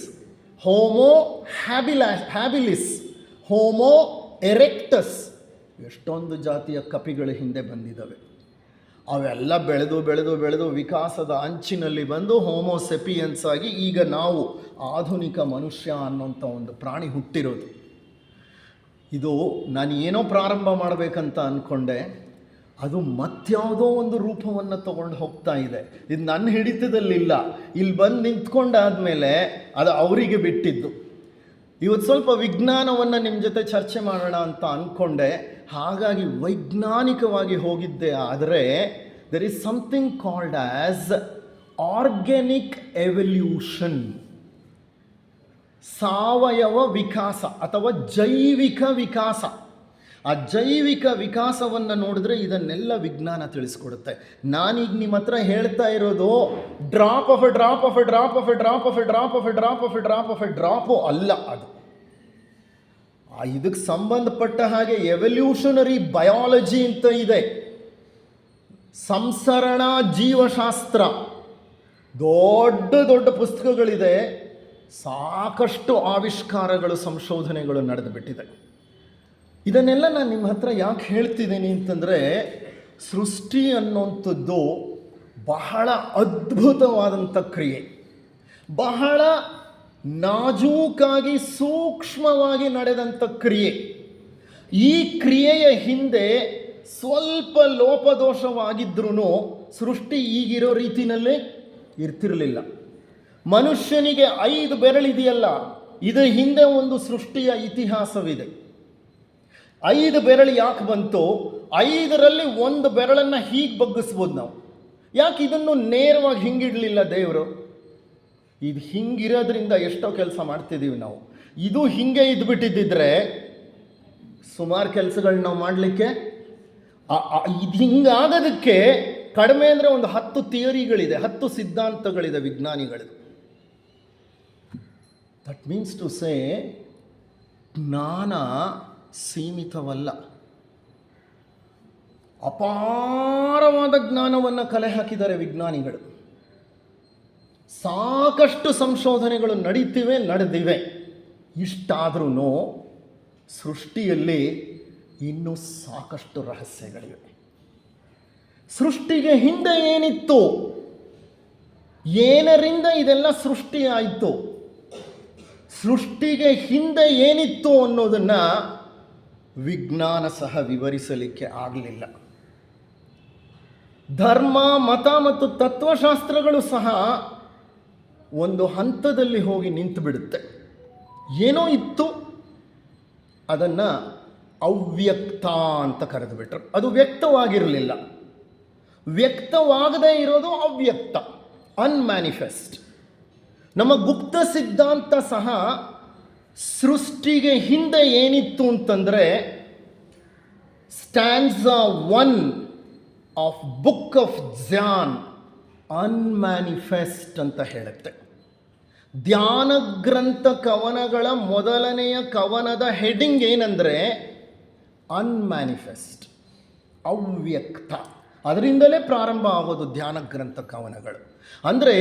Homo habilis, Homo erectus, ಎಷ್ಟೊಂದು ಜಾತಿಯ ಕಪಿಗಳು ಹಿಂದೆ ಬಂದಿದ್ದಾವೆ. ಅವೆಲ್ಲ ಬೆಳೆದು ಬೆಳೆದು ಬೆಳೆದು ವಿಕಾಸದ ಅಂಚಿನಲ್ಲಿ ಬಂದು ಹೋಮೋಸೆಪಿಯನ್ಸ್ ಆಗಿ ಈಗ ನಾವು ಆಧುನಿಕ ಮನುಷ್ಯ ಅನ್ನೋಂಥ ಒಂದು ಪ್ರಾಣಿ ಹುಟ್ಟಿರೋದು. ಇದು ನಾನು ಏನೋ ಪ್ರಾರಂಭ ಮಾಡಬೇಕಂತ ಅಂದ್ಕೊಂಡೆ, ಅದು ಮತ್ಯಾವುದೋ ಒಂದು ರೂಪವನ್ನು ತಗೊಂಡು ಹೋಗ್ತಾ ಇದೆ. ಇದು ನನ್ನ ಹಿಡಿತದಲ್ಲಿಲ್ಲ. ಇಲ್ಲಿ ಬಂದು ನಿಂತ್ಕೊಂಡಾದ್ಮೇಲೆ ಅದು ಅವರಿಗೆ ಬಿಟ್ಟಿದ್ದು. ಇವತ್ತು ಸ್ವಲ್ಪ ವಿಜ್ಞಾನವನ್ನು ನಿಮ್ಮ ಜೊತೆ ಚರ್ಚೆ ಮಾಡೋಣ ಅಂತ ಅಂದ್ಕೊಂಡೆ, ಹಾಗಾಗಿ ವೈಜ್ಞಾನಿಕವಾಗಿ ಹೋಗಿದ್ದೆ. ಆದರೆ there is something called as organic evolution, ಸಾವಯವ ವಿಕಾಸ ಅಥವಾ ಜೈವಿಕ ವಿಕಾಸ. ಆ ಜೈವಿಕ ವಿಕಾಸವನ್ನು ನೋಡಿದ್ರೆ ಇದನ್ನೆಲ್ಲ ವಿಜ್ಞಾನ ತಿಳಿಸ್ಕೊಡುತ್ತೆ. ನಾನೀಗ ನಿಮ್ಮ ಹತ್ರ ಹೇಳ್ತಾ ಇರೋದು drop of A drop of A drop of A drop of A drop of A drop of A drop of A drop ಅಲ್ಲ. ಅದು ಇದಕ್ಕೆ ಸಂಬಂಧಪಟ್ಟ ಹಾಗೆ ಎವಲ್ಯೂಷನರಿ ಬಯಾಲಜಿ ಅಂತ ಇದೆ, ಸಂಸರಣಾ ಜೀವಶಾಸ್ತ್ರ, ದೊಡ್ಡ ದೊಡ್ಡ ಪುಸ್ತಕಗಳಿದೆ, ಸಾಕಷ್ಟು ಆವಿಷ್ಕಾರಗಳು ಸಂಶೋಧನೆಗಳು ನಡೆದು ಬಿಟ್ಟಿದೆ. ಇದನ್ನೆಲ್ಲ ನಾನು ನಿಮ್ಮ ಹತ್ರ ಯಾಕೆ ಹೇಳ್ತಿದ್ದೀನಿ ಅಂತಂದರೆ, ಸೃಷ್ಟಿ ಅನ್ನುವಂಥದ್ದು ಬಹಳ ಅದ್ಭುತವಾದಂಥ ಕ್ರಿಯೆ, ಬಹಳ ನಾಜೂಕಾಗಿ ಸೂಕ್ಷ್ಮವಾಗಿ ನಡೆದಂಥ ಕ್ರಿಯೆ. ಈ ಕ್ರಿಯೆಯ ಹಿಂದೆ ಸ್ವಲ್ಪ ಲೋಪದೋಷವಾಗಿದ್ರೂ ಸೃಷ್ಟಿ ಈಗಿರೋ ರೀತಿಯಲ್ಲೇ ಇರ್ತಿರಲಿಲ್ಲ. ಮನುಷ್ಯನಿಗೆ 5 ಬೆರಳಿದೆಯಲ್ಲ, ಇದರ ಹಿಂದೆ ಒಂದು ಸೃಷ್ಟಿಯ ಇತಿಹಾಸವಿದೆ. 5 ಬೆರಳು ಯಾಕೆ ಬಂತು? 5ರಲ್ಲಿ 1 ಬೆರಳನ್ನು ಹೀಗೆ ಬಗ್ಗಿಸ್ಬೋದು ನಾವು. ಯಾಕೆ ಇದನ್ನು ನೇರವಾಗಿ ಹಿಂಗಿಡಲಿಲ್ಲ ದೇವರು? ಇದು ಹಿಂಗಿರೋದ್ರಿಂದ ಎಷ್ಟೋ ಕೆಲಸ ಮಾಡ್ತಿದ್ದೀವಿ ನಾವು. ಇದು ಹಿಂಗೆ ಇದ್ಬಿಟ್ಟಿದ್ದಿದ್ರೆ ಸುಮಾರು ಕೆಲಸಗಳನ್ನ ನಾವು ಮಾಡಲಿಕ್ಕೆ, ಇದು ಹಿಂಗಾಗೋದಕ್ಕೆ ಕಡಿಮೆ ಅಂದರೆ ಒಂದು 10 ಥಿಯರಿಗಳಿದೆ, 10 ಸಿದ್ಧಾಂತಗಳಿದೆ ವಿಜ್ಞಾನಿಗಳಿದು. ದಟ್ ಮೀನ್ಸ್ ಟು ಸೇ ಜ್ಞಾನ ಸೀಮಿತವಲ್ಲ, ಅಪಾರವಾದ ಜ್ಞಾನವನ್ನು ಕಲೆ ಹಾಕಿದ್ದಾರೆ ವಿಜ್ಞಾನಿಗಳು. ಸಾಕಷ್ಟು ಸಂಶೋಧನೆಗಳು ನಡೆದಿವೆ. ಇಷ್ಟಾದ್ರೂ ಸೃಷ್ಟಿಯಲ್ಲಿ ಇನ್ನೂ ಸಾಕಷ್ಟು ರಹಸ್ಯಗಳಿವೆ. ಸೃಷ್ಟಿಗೆ ಹಿಂದೆ ಏನಿತ್ತು, ಏನರಿಂದ ಇದೆಲ್ಲ ಸೃಷ್ಟಿಯಾಯಿತು, ಸೃಷ್ಟಿಗೆ ಹಿಂದೆ ಏನಿತ್ತು ಅನ್ನೋದನ್ನು ವಿಜ್ಞಾನ ಸಹ ವಿವರಿಸಲಿಕ್ಕೆ ಆಗಲಿಲ್ಲ. ಧರ್ಮ, ಮತ ಮತ್ತು ತತ್ವಶಾಸ್ತ್ರಗಳು ಸಹ ಒಂದು ಹಂತದಲ್ಲಿ ಹೋಗಿ ನಿಂತು ಬಿಡುತ್ತೆ. ಏನೋ ಇತ್ತು, ಅದನ್ನು ಅವ್ಯಕ್ತ ಅಂತ ಕರೆದು ಬಿಟ್ರು. ಅದು ವ್ಯಕ್ತವಾಗಿರಲಿಲ್ಲ. ವ್ಯಕ್ತವಾಗದೇ ಇರೋದು ಅವ್ಯಕ್ತ, ಅನ್ಮ್ಯಾನಿಫೆಸ್ಟ್. ನಮ್ಮ ಗುಪ್ತ ಸಿದ್ಧಾಂತ ಸಹ ಸೃಷ್ಟಿಗೆ ಹಿಂದೆ ಏನಿತ್ತು ಅಂತಂದರೆ ಸ್ಟ್ಯಾನ್ಸಾ 1 of book of Dhyan unmanifest ಅಂತ ಹೇಳುತ್ತೆ. ಧ್ಯಾನ ಗ್ರಂಥ ಕವನಗಳ ಮೊದಲನೆಯ ಕವನದ ಹೆಡಿಂಗ್ ಏನಂದರೆ ಅನ್ಮ್ಯಾನಿಫೆಸ್ಟ್. ಅವ್ಯಕ್ತ. ಅದರಿಂದಲೇ ಪ್ರಾರಂಭ ಆಗೋದು ಧ್ಯಾನ ಗ್ರಂಥ ಕವನಗಳು. ಅಂದರೆ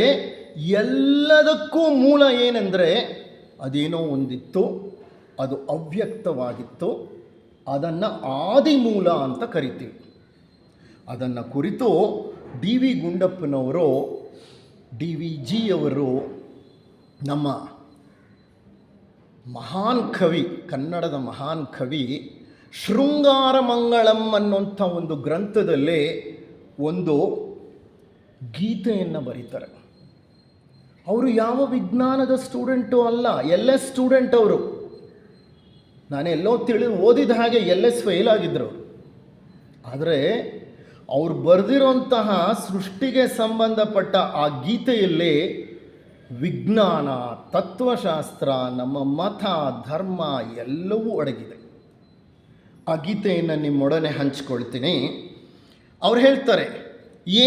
ಎಲ್ಲದಕ್ಕೂ ಮೂಲ ಏನೆಂದರೆ ಅದೇನೋ ಒಂದಿತ್ತು, ಅದು ಅವ್ಯಕ್ತವಾಗಿತ್ತು, ಅದನ್ನು ಆದಿಮೂಲ ಅಂತ ಕರಿತೀವಿ. ಅದನ್ನು ಕುರಿತು ಡಿ ವಿ ಗುಂಡಪ್ಪನವರು, ಡಿ ವಿ ಜಿಯವರು, ನಮ್ಮ ಮಹಾನ್ ಕವಿ, ಕನ್ನಡದ ಮಹಾನ್ ಕವಿ, ಶೃಂಗಾರ ಮಂಗಳಂ ಅನ್ನುವಂಥ ಒಂದು ಗ್ರಂಥದಲ್ಲಿ ಒಂದು ಗೀತೆಯನ್ನು ಬರೀತಾರೆ. ಅವರು ಯಾವ ವಿಜ್ಞಾನದ ಸ್ಟೂಡೆಂಟು ಅಲ್ಲ, ಎಲ್ ಎಸ್ ಸ್ಟೂಡೆಂಟ್ ಅವರು. ನಾನೆಲ್ಲೋ ಓದಿದ ಹಾಗೆ ಎಲ್ ಎಸ್ ಫೇಲ್ ಆಗಿದ್ದರು. ಆದರೆ ಅವರು ಬರೆದಿರೋಂತಹ ಸೃಷ್ಟಿಗೆ ಸಂಬಂಧಪಟ್ಟ ಆ ಗೀತೆಯಲ್ಲಿ ವಿಜ್ಞಾನ, ತತ್ವಶಾಸ್ತ್ರ, ನಮ್ಮ ಮತ, ಧರ್ಮ ಎಲ್ಲವೂ ಅಡಗಿದೆ. ಆ ಗೀತೆಯನ್ನು ನಿಮ್ಮೊಡನೆ ಹಂಚ್ಕೊಳ್ತೀನಿ. ಅವ್ರು ಹೇಳ್ತಾರೆ,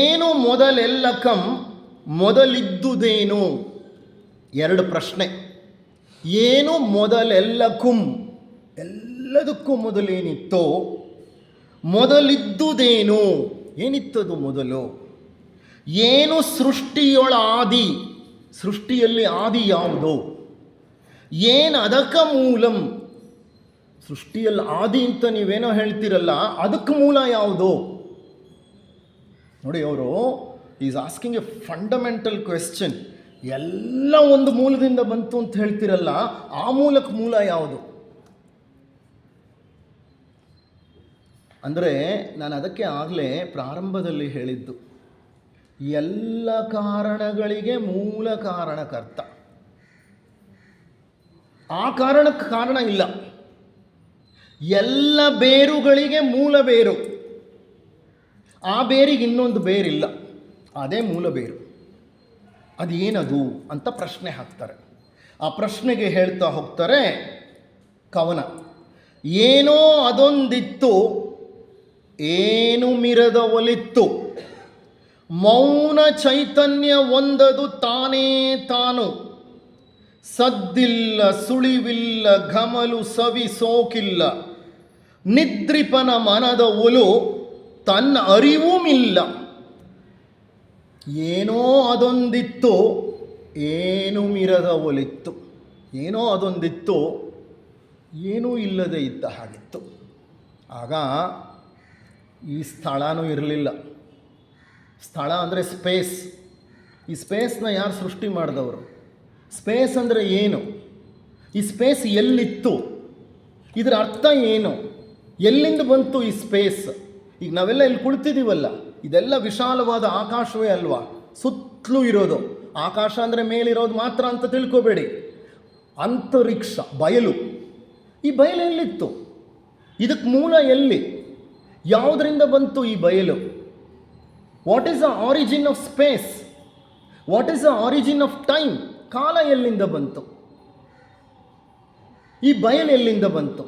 ಏನು ಮೊದಲೆಲ್ಲಕಂ, ಮೊದಲಿದ್ದುದೇನು? ಎರಡು ಪ್ರಶ್ನೆ. ಏನು ಮೊದಲೆಲ್ಲಕುಂ, ಎಲ್ಲದಕ್ಕೂ ಮೊದಲೇನಿತ್ತೋ? ಮೊದಲಿದ್ದುದೇನು, ಏನಿತ್ತದು ಮೊದಲು? ಏನು ಸೃಷ್ಟಿಯೊಳ ಆದಿ, ಸೃಷ್ಟಿಯಲ್ಲಿ ಆದಿ ಯಾವುದು? ಏನು ಅದಕ್ಕ ಮೂಲಂ, ಸೃಷ್ಟಿಯಲ್ಲಿ ಆದಿ ಅಂತ ನೀವೇನೋ ಹೇಳ್ತೀರಲ್ಲ, ಅದಕ್ಕೆ ಮೂಲ ಯಾವುದು? ನೋಡಿ, ಅವರು is asking A fundamental question. ಎಲ್ಲ ಒಂದು ಮೂಲದಿಂದ ಬಂತು ಅಂತ ಹೇಳ್ತಿರಲ್ಲ, ಆ ಮೂಲಕ್ಕೆ ಮೂಲ ಯಾವುದು? ಅಂದರೆ ನಾನು ಅದಕ್ಕೆ ಆಗಲೇ ಪ್ರಾರಂಭದಲ್ಲಿ ಹೇಳಿದ್ದು, ಎಲ್ಲ ಕಾರಣಗಳಿಗೆ ಮೂಲ ಕಾರಣಕರ್ತ. ಆ ಕಾರಣಕ್ಕೆ ಕಾರಣ ಇಲ್ಲ. ಎಲ್ಲ ಬೇರುಗಳಿಗೆ ಮೂಲ ಬೇರು, ಆ ಬೇರಿಗೆ ಇನ್ನೊಂದು ಬೇರಿಲ್ಲ, ಅದೇ ಮೂಲ ಬೇರು. ಅದೇನದು ಅಂತ ಪ್ರಶ್ನೆ ಹಾಕ್ತಾರೆ. ಆ ಪ್ರಶ್ನೆಗೆ ಹೇಳ್ತಾ ಹೋಗ್ತಾರೆ ಕವನ. ಏನೋ ಅದೊಂದಿತ್ತು, ಏನು ಮಿರದ ಒಲಿತ್ತು, ಮೌನ ಚೈತನ್ಯ ಒಂದದು ತಾನೇ ತಾನು, ಸದ್ದಿಲ್ಲ ಸುಳಿವಿಲ್ಲ ಘಮಲು ಸವಿ ಸೋಕಿಲ್ಲ, ನಿದ್ರಿಪನ ಮನದ ಒಲು ತನ್ನ ಅರಿವುಮಿಲ್ಲ. ಏನೋ ಅದೊಂದಿತ್ತು, ಏನು ಮಿರದ ಒಲಿತ್ತು. ಏನೋ ಅದೊಂದಿತ್ತು, ಏನೂ ಇಲ್ಲದೆ ಇದ್ದ ಹಾಗಿತ್ತು. ಆಗ ಈ ಸ್ಥಳನೂ ಇರಲಿಲ್ಲ. ಸ್ಥಳ ಅಂದರೆ ಸ್ಪೇಸ್. ಈ ಸ್ಪೇಸ್ನ ಯಾರು ಸೃಷ್ಟಿ ಮಾಡಿದವರು? ಸ್ಪೇಸ್ ಅಂದರೆ ಏನು? ಈ ಸ್ಪೇಸ್ ಎಲ್ಲಿತ್ತು? ಇದರ ಅರ್ಥ ಏನು? ಎಲ್ಲಿಂದ ಬಂತು ಈ ಸ್ಪೇಸ್? ಈಗ ನಾವೆಲ್ಲ ಇಲ್ಲಿ ಕುಳಿತಿದ್ದೀವಲ್ಲ, ಇದೆಲ್ಲ ವಿಶಾಲವಾದ ಆಕಾಶವೇ ಅಲ್ವಾ? ಸುತ್ತಲೂ ಇರೋದು ಆಕಾಶ ಅಂದರೆ ಮೇಲಿರೋದು ಮಾತ್ರ ಅಂತ ತಿಳ್ಕೊಬೇಡಿ. ಅಂತರಿಕ್ಷ, ಬಯಲು. ಈ ಬಯಲು ಎಲ್ಲಿತ್ತು? ಇದಕ್ಕೆ ಮೂಲ ಎಲ್ಲಿ? ಯಾವುದರಿಂದ ಬಂತು ಈ ಬಯಲು? What is the origin of space? What is the origin of time? ಕಾಲ ಎಲ್ಲಿಂದ ಬಂತು? ಈ ಬಯಲು ಎಲ್ಲಿಂದ ಬಂತು?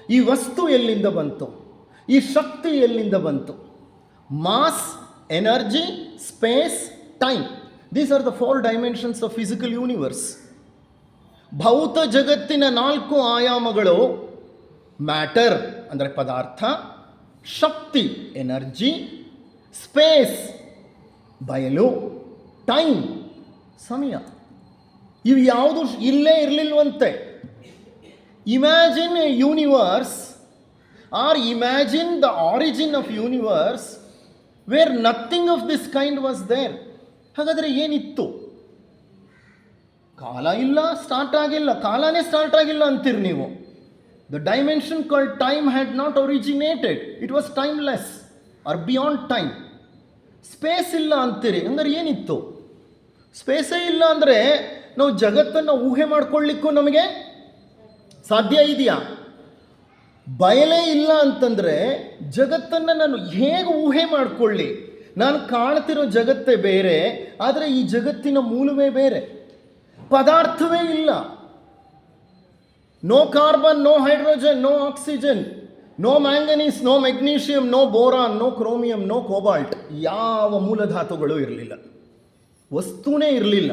ಈ ವಸ್ತು ಎಲ್ಲಿಂದ ಬಂತು? ಈ ಶಕ್ತಿ ಎಲ್ಲಿಂದ ಬಂತು? Mass, energy, space, time. These are the 4 dimensions of physical universe. ಭೌತ ಜಗತ್ತಿನ 4 ಆಯಾಮಗಳು: ಮ್ಯಾಟರ್ ಅಂದರೆ ಪದಾರ್ಥ, ಶಕ್ತಿ ಎನರ್ಜಿ, ಸ್ಪೇಸ್ ಬಯಲು, ಟೈಮ್ ಸಮಯ. ಇವು ಯಾವುದು ಇಲ್ಲೇ ಇರಲಿಲ್ವಂತೆ. Imagine a universe or imagine the origin of universe where nothing of this kind was there. ಹಾಗಾದರೆ ಏನಿತ್ತು? ಕಾಲ ಇಲ್ಲ, ಸ್ಟಾರ್ಟ್ ಆಗಿಲ್ಲ. ಕಾಲನೇ ಸ್ಟಾರ್ಟ್ ಆಗಿಲ್ಲ ಅಂತೀರಿ ನೀವು. The dimension called time had not originated, it was timeless R beyond time. Space ಇಲ್ಲ ಅಂತೀರಿ, ಅಂದರೆ ಏನಿತ್ತು? ಸ್ಪೇಸೇ ಇಲ್ಲ ಅಂದರೆ ನಾವು ಜಗತ್ತನ್ನು ಊಹೆ ಮಾಡ್ಕೊಳ್ಳಿಕ್ಕೂ ನಮಗೆ ಸಾಧ್ಯ ಇದೆಯಾ? ಬಯಲೇ ಇಲ್ಲ ಅಂತಂದರೆ ಜಗತ್ತನ್ನು ನಾನು ಹೇಗೆ ಊಹೆ ಮಾಡಿಕೊಳ್ಳಿ? ನಾನು ಕಾಣ್ತಿರೋ ಜಗತ್ತೇ ಬೇರೆ, ಆದರೆ ಈ ಜಗತ್ತಿನ ಮೂಲವೇ ಬೇರೆ. ಪದಾರ್ಥವೇ ಇಲ್ಲ. No carbon, no hydrogen, no oxygen, no manganese, no magnesium, no boron, no chromium, no cobalt. ಯಾವ ಮೂಲಧಾತುಗಳು ಇರಲಿಲ್ಲ. ವಸ್ತುನೇ ಇರಲಿಲ್ಲ.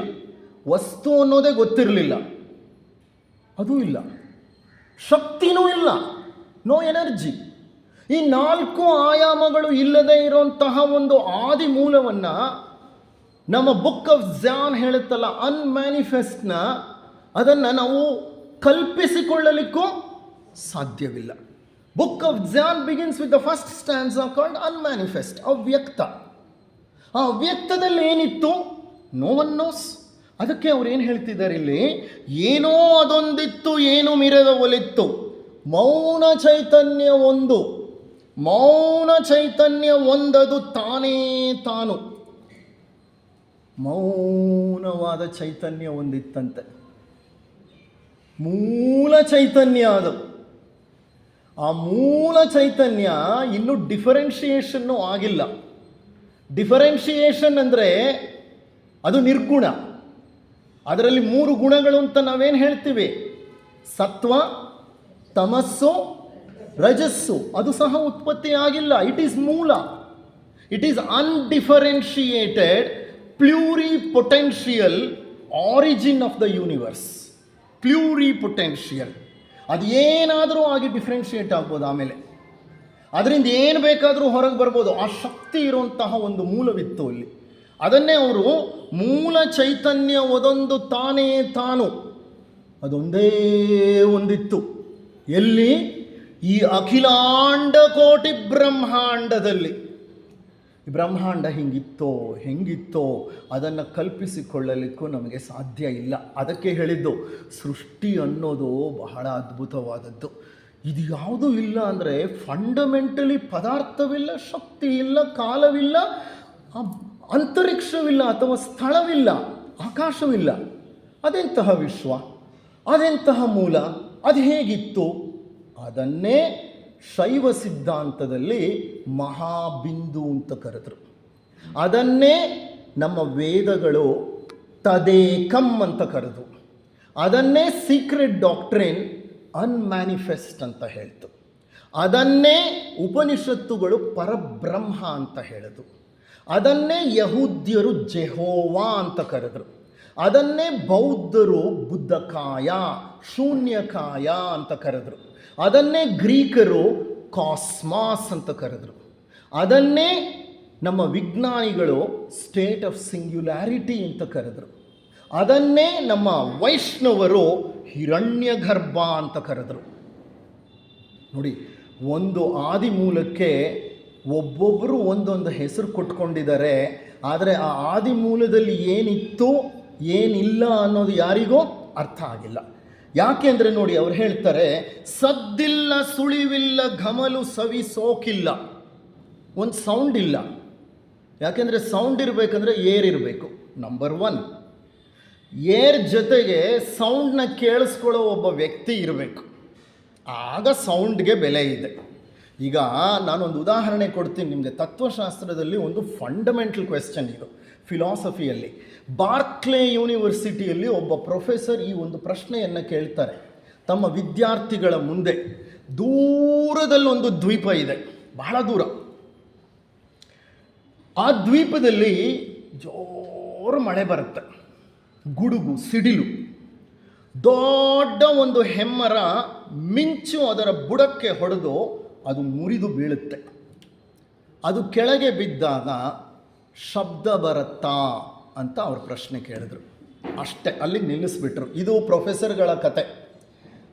ವಸ್ತು ಅನ್ನೋದೇ ಗೊತ್ತಿರಲಿಲ್ಲ. ಅದೂ ಇಲ್ಲ. ಶಕ್ತಿನೂ ಇಲ್ಲ. No energy. ಈ 4 ಆಯಾಮಗಳು ಇಲ್ಲದೆ ಇರುವಂತಹ ಒಂದು ಆದಿ ಮೂಲವನ್ನು ನಮ್ಮ ಬುಕ್ ಆಫ್ ಜಾನ್ ಹೇಳುತ್ತಲ್ಲ, ಅನ್ಮ್ಯಾನಿಫೆಸ್ಟ್ನ, ಅದನ್ನು ನಾವು ಕಲ್ಪಿಸಿಕೊಳ್ಳಲಿಕ್ಕೂ ಸಾಧ್ಯವಿಲ್ಲ. Book of John begins with the first stanza called unmanifest, ಅವ್ಯಕ್ತ. ಆ ಅವ್ಯಕ್ತದಲ್ಲಿ ಏನಿತ್ತು? No one knows. ಅದಕ್ಕೆ ಅವ್ರು ಏನು ಹೇಳ್ತಿದ್ದಾರೆ ಇಲ್ಲಿ? ಏನೋ ಅದೊಂದಿತ್ತು, ಏನು ಮಿರದ ಒಲಿತ್ತು, ಮೌನ ಚೈತನ್ಯ ಒಂದು, ಮೌನ ಚೈತನ್ಯ ಒಂದದು ತಾನೇ ತಾನು. ಮೌನವಾದ ಚೈತನ್ಯ ಒಂದಿತ್ತಂತೆ, ಮೂಲ ಚೈತನ್ಯ ಅದು. ಆ ಮೂಲ ಚೈತನ್ಯ ಇನ್ನೂ ಡಿಫರೆನ್ಷಿಯೇಷನ್ನು ಆಗಿಲ್ಲ. ಡಿಫರೆನ್ಷಿಯೇಷನ್ ಅಂದರೆ ಅದು ನಿರ್ಗುಣ. ಅದರಲ್ಲಿ 3 ಗುಣಗಳು ಅಂತ ನಾವೇನು ಹೇಳ್ತೀವಿ? ಸತ್ವ, ತಮಸ್ಸು, ರಜಸ್ಸು. ಅದು ಸಹ ಉತ್ಪತ್ತಿ ಆಗಿಲ್ಲ. ಇಟ್ ಈಸ್ ಮೂಲ. It is undifferentiated pluripotential origin of the universe. Pluripotential. ಅದು ಏನಾದರೂ ಆಗಿ ಡಿಫ್ರೆನ್ಷಿಯೇಟ್ ಆಗ್ಬೋದು. ಆಮೇಲೆ ಅದರಿಂದ ಏನು ಬೇಕಾದರೂ ಹೊರಗೆ ಬರ್ಬೋದು. ಆ ಶಕ್ತಿ ಇರುವಂತಹ ಒಂದು ಮೂಲವಿತ್ತು ಇಲ್ಲಿ. ಅದನ್ನೇ ಅವರು ಮೂಲ ಚೈತನ್ಯ ಒಂದೊಂದು ತಾನೇ ತಾನು, ಅದೊಂದೇ ಒಂದಿತ್ತು. ಎಲ್ಲಿ? ಈ ಅಖಿಲಾಂಡ ಕೋಟಿ ಬ್ರಹ್ಮಾಂಡದಲ್ಲಿ. ಈ ಬ್ರಹ್ಮಾಂಡ ಹೆಂಗಿತ್ತೋ ಅದನ್ನು ಕಲ್ಪಿಸಿಕೊಳ್ಳಲಿಕ್ಕೂ ನಮಗೆ ಸಾಧ್ಯ ಇಲ್ಲ. ಅದಕ್ಕೆ ಹೇಳಿದ್ದು ಸೃಷ್ಟಿ ಅನ್ನೋದು ಬಹಳ ಅದ್ಭುತವಾದದ್ದು. ಇದು ಯಾವುದೂ ಇಲ್ಲ ಅಂದರೆ ಫಂಡಮೆಂಟಲಿ ಪದಾರ್ಥವಿಲ್ಲ, ಶಕ್ತಿ ಇಲ್ಲ, ಕಾಲವಿಲ್ಲ, ಅಂತರಿಕ್ಷವಿಲ್ಲ, ಅಥವಾ ಸ್ಥಳವಿಲ್ಲ, ಆಕಾಶವಿಲ್ಲ. ಅದೆಂತಹ ವಿಶ್ವ, ಅದೆಂತಹ ಮೂಲ, ಅದು ಹೇಗಿತ್ತು? ಅದನ್ನೇ ಶೈವ ಸಿದ್ಧಾಂತದಲ್ಲಿ ಮಹಾಬಿಂದು ಅಂತ ಕರೆದರು. ಅದನ್ನೇ ನಮ್ಮ ವೇದಗಳು ತದೇಕಂ ಅಂತ ಕರೆದು, ಅದನ್ನೇ ಸೀಕ್ರೆಟ್ ಡಾಕ್ಟ್ರಿನ್ ಅನ್ಮ್ಯಾನಿಫೆಸ್ಟ್ ಅಂತ ಹೇಳ್ತು. ಅದನ್ನೇ ಉಪನಿಷತ್ತುಗಳು ಪರಬ್ರಹ್ಮ ಅಂತ ಹೇಳಿದ್ರು. ಅದನ್ನೇ ಯಹೂದ್ಯರು ಜೆಹೋವಾ ಅಂತ ಕರೆದರು. ಅದನ್ನೇ ಬೌದ್ಧರು ಬುದ್ಧಕಾಯ, ಶೂನ್ಯಕಾಯ ಅಂತ ಕರೆದರು. ಅದನ್ನೇ ಗ್ರೀಕರು ಕಾಸ್ಮಾಸ್ ಅಂತ ಕರೆದರು. ಅದನ್ನೇ ನಮ್ಮ ವಿಜ್ಞಾನಿಗಳು ಸ್ಟೇಟ್ ಆಫ್ ಸಿಂಗ್ಯುಲಾರಿಟಿ ಅಂತ ಕರೆದರು. ಅದನ್ನೇ ನಮ್ಮ ವೈಷ್ಣವರು ಹಿರಣ್ಯಗರ್ಭ ಅಂತ ಕರೆದರು. ನೋಡಿ, ಒಂದು ಆದಿ ಮೂಲಕ್ಕೆ ಒಬ್ಬೊಬ್ಬರು ಒಂದೊಂದು ಹೆಸರು ಕೊಟ್ಕೊಂಡಿದ್ದಾರೆ. ಆದರೆ ಆ ಆದಿ ಮೂಲದಲ್ಲಿ ಏನಿತ್ತು ಏನಿಲ್ಲ ಅನ್ನೋದು ಯಾರಿಗೂ ಅರ್ಥ ಆಗಿಲ್ಲ. ಯಾಕೆಂದರೆ ನೋಡಿ, ಅವ್ರು ಹೇಳ್ತಾರೆ, ಸದ್ದಿಲ್ಲ, ಸುಳಿವಿಲ್ಲ, ಘಮಲು, ಸವಿ, ಸೋಕಿಲ್ಲ. ಒಂದು ಸೌಂಡ್ ಇಲ್ಲ. ಯಾಕೆಂದರೆ ಸೌಂಡ್ ಇರಬೇಕಂದ್ರೆ ಏರ್ ಇರಬೇಕು. ನಂಬರ್ 1, ಏರ್ ಜೊತೆಗೆ ಸೌಂಡ್ನ ಕೇಳಿಸ್ಕೊಳ್ಳೋ ಒಬ್ಬ ವ್ಯಕ್ತಿ ಇರಬೇಕು. ಆಗ ಸೌಂಡ್ಗೆ ಬೆಲೆ ಇದೆ. ಈಗ ನಾನೊಂದು ಉದಾಹರಣೆ ಕೊಡ್ತೀನಿ ನಿಮಗೆ. ತತ್ವಶಾಸ್ತ್ರದಲ್ಲಿ ಒಂದು ಫಂಡಮೆಂಟಲ್ ಕ್ವೆಶ್ಚನ್ ಇದು. ಫಿಲಾಸಫಿಯಲ್ಲಿ ಬಾರ್ಕ್ಲೆ ಯೂನಿವರ್ಸಿಟಿಯಲ್ಲಿ ಒಬ್ಬ ಪ್ರೊಫೆಸರ್ ಈ ಒಂದು ಪ್ರಶ್ನೆಯನ್ನು ಕೇಳ್ತಾರೆ ತಮ್ಮ ವಿದ್ಯಾರ್ಥಿಗಳ ಮುಂದೆ. ದೂರದಲ್ಲಿ ಒಂದು ದ್ವೀಪ ಇದೆ, ಬಹಳ ದೂರ. ಆ ದ್ವೀಪದಲ್ಲಿ ಜೋರು ಮಳೆ ಬರುತ್ತೆ, ಗುಡುಗು, ಸಿಡಿಲು. ದೊಡ್ಡ ಒಂದು ಹೆಮ್ಮರ ಮಿಂಚು ಅದರ ಬುಡಕ್ಕೆ ಹೊಡೆದು ಅದು ಮುರಿದು ಬೀಳುತ್ತೆ. ಅದು ಕೆಳಗೆ ಬಿದ್ದಾಗ ಶಬ್ದ ಬರುತ್ತಾ ಅಂತ ಅವ್ರ ಪ್ರಶ್ನೆ ಕೇಳಿದ್ರು. ಅಷ್ಟೇ, ಅಲ್ಲಿಗೆ ನಿಲ್ಲಿಸ್ಬಿಟ್ರು. ಇದು ಪ್ರೊಫೆಸರ್ಗಳ ಕತೆ.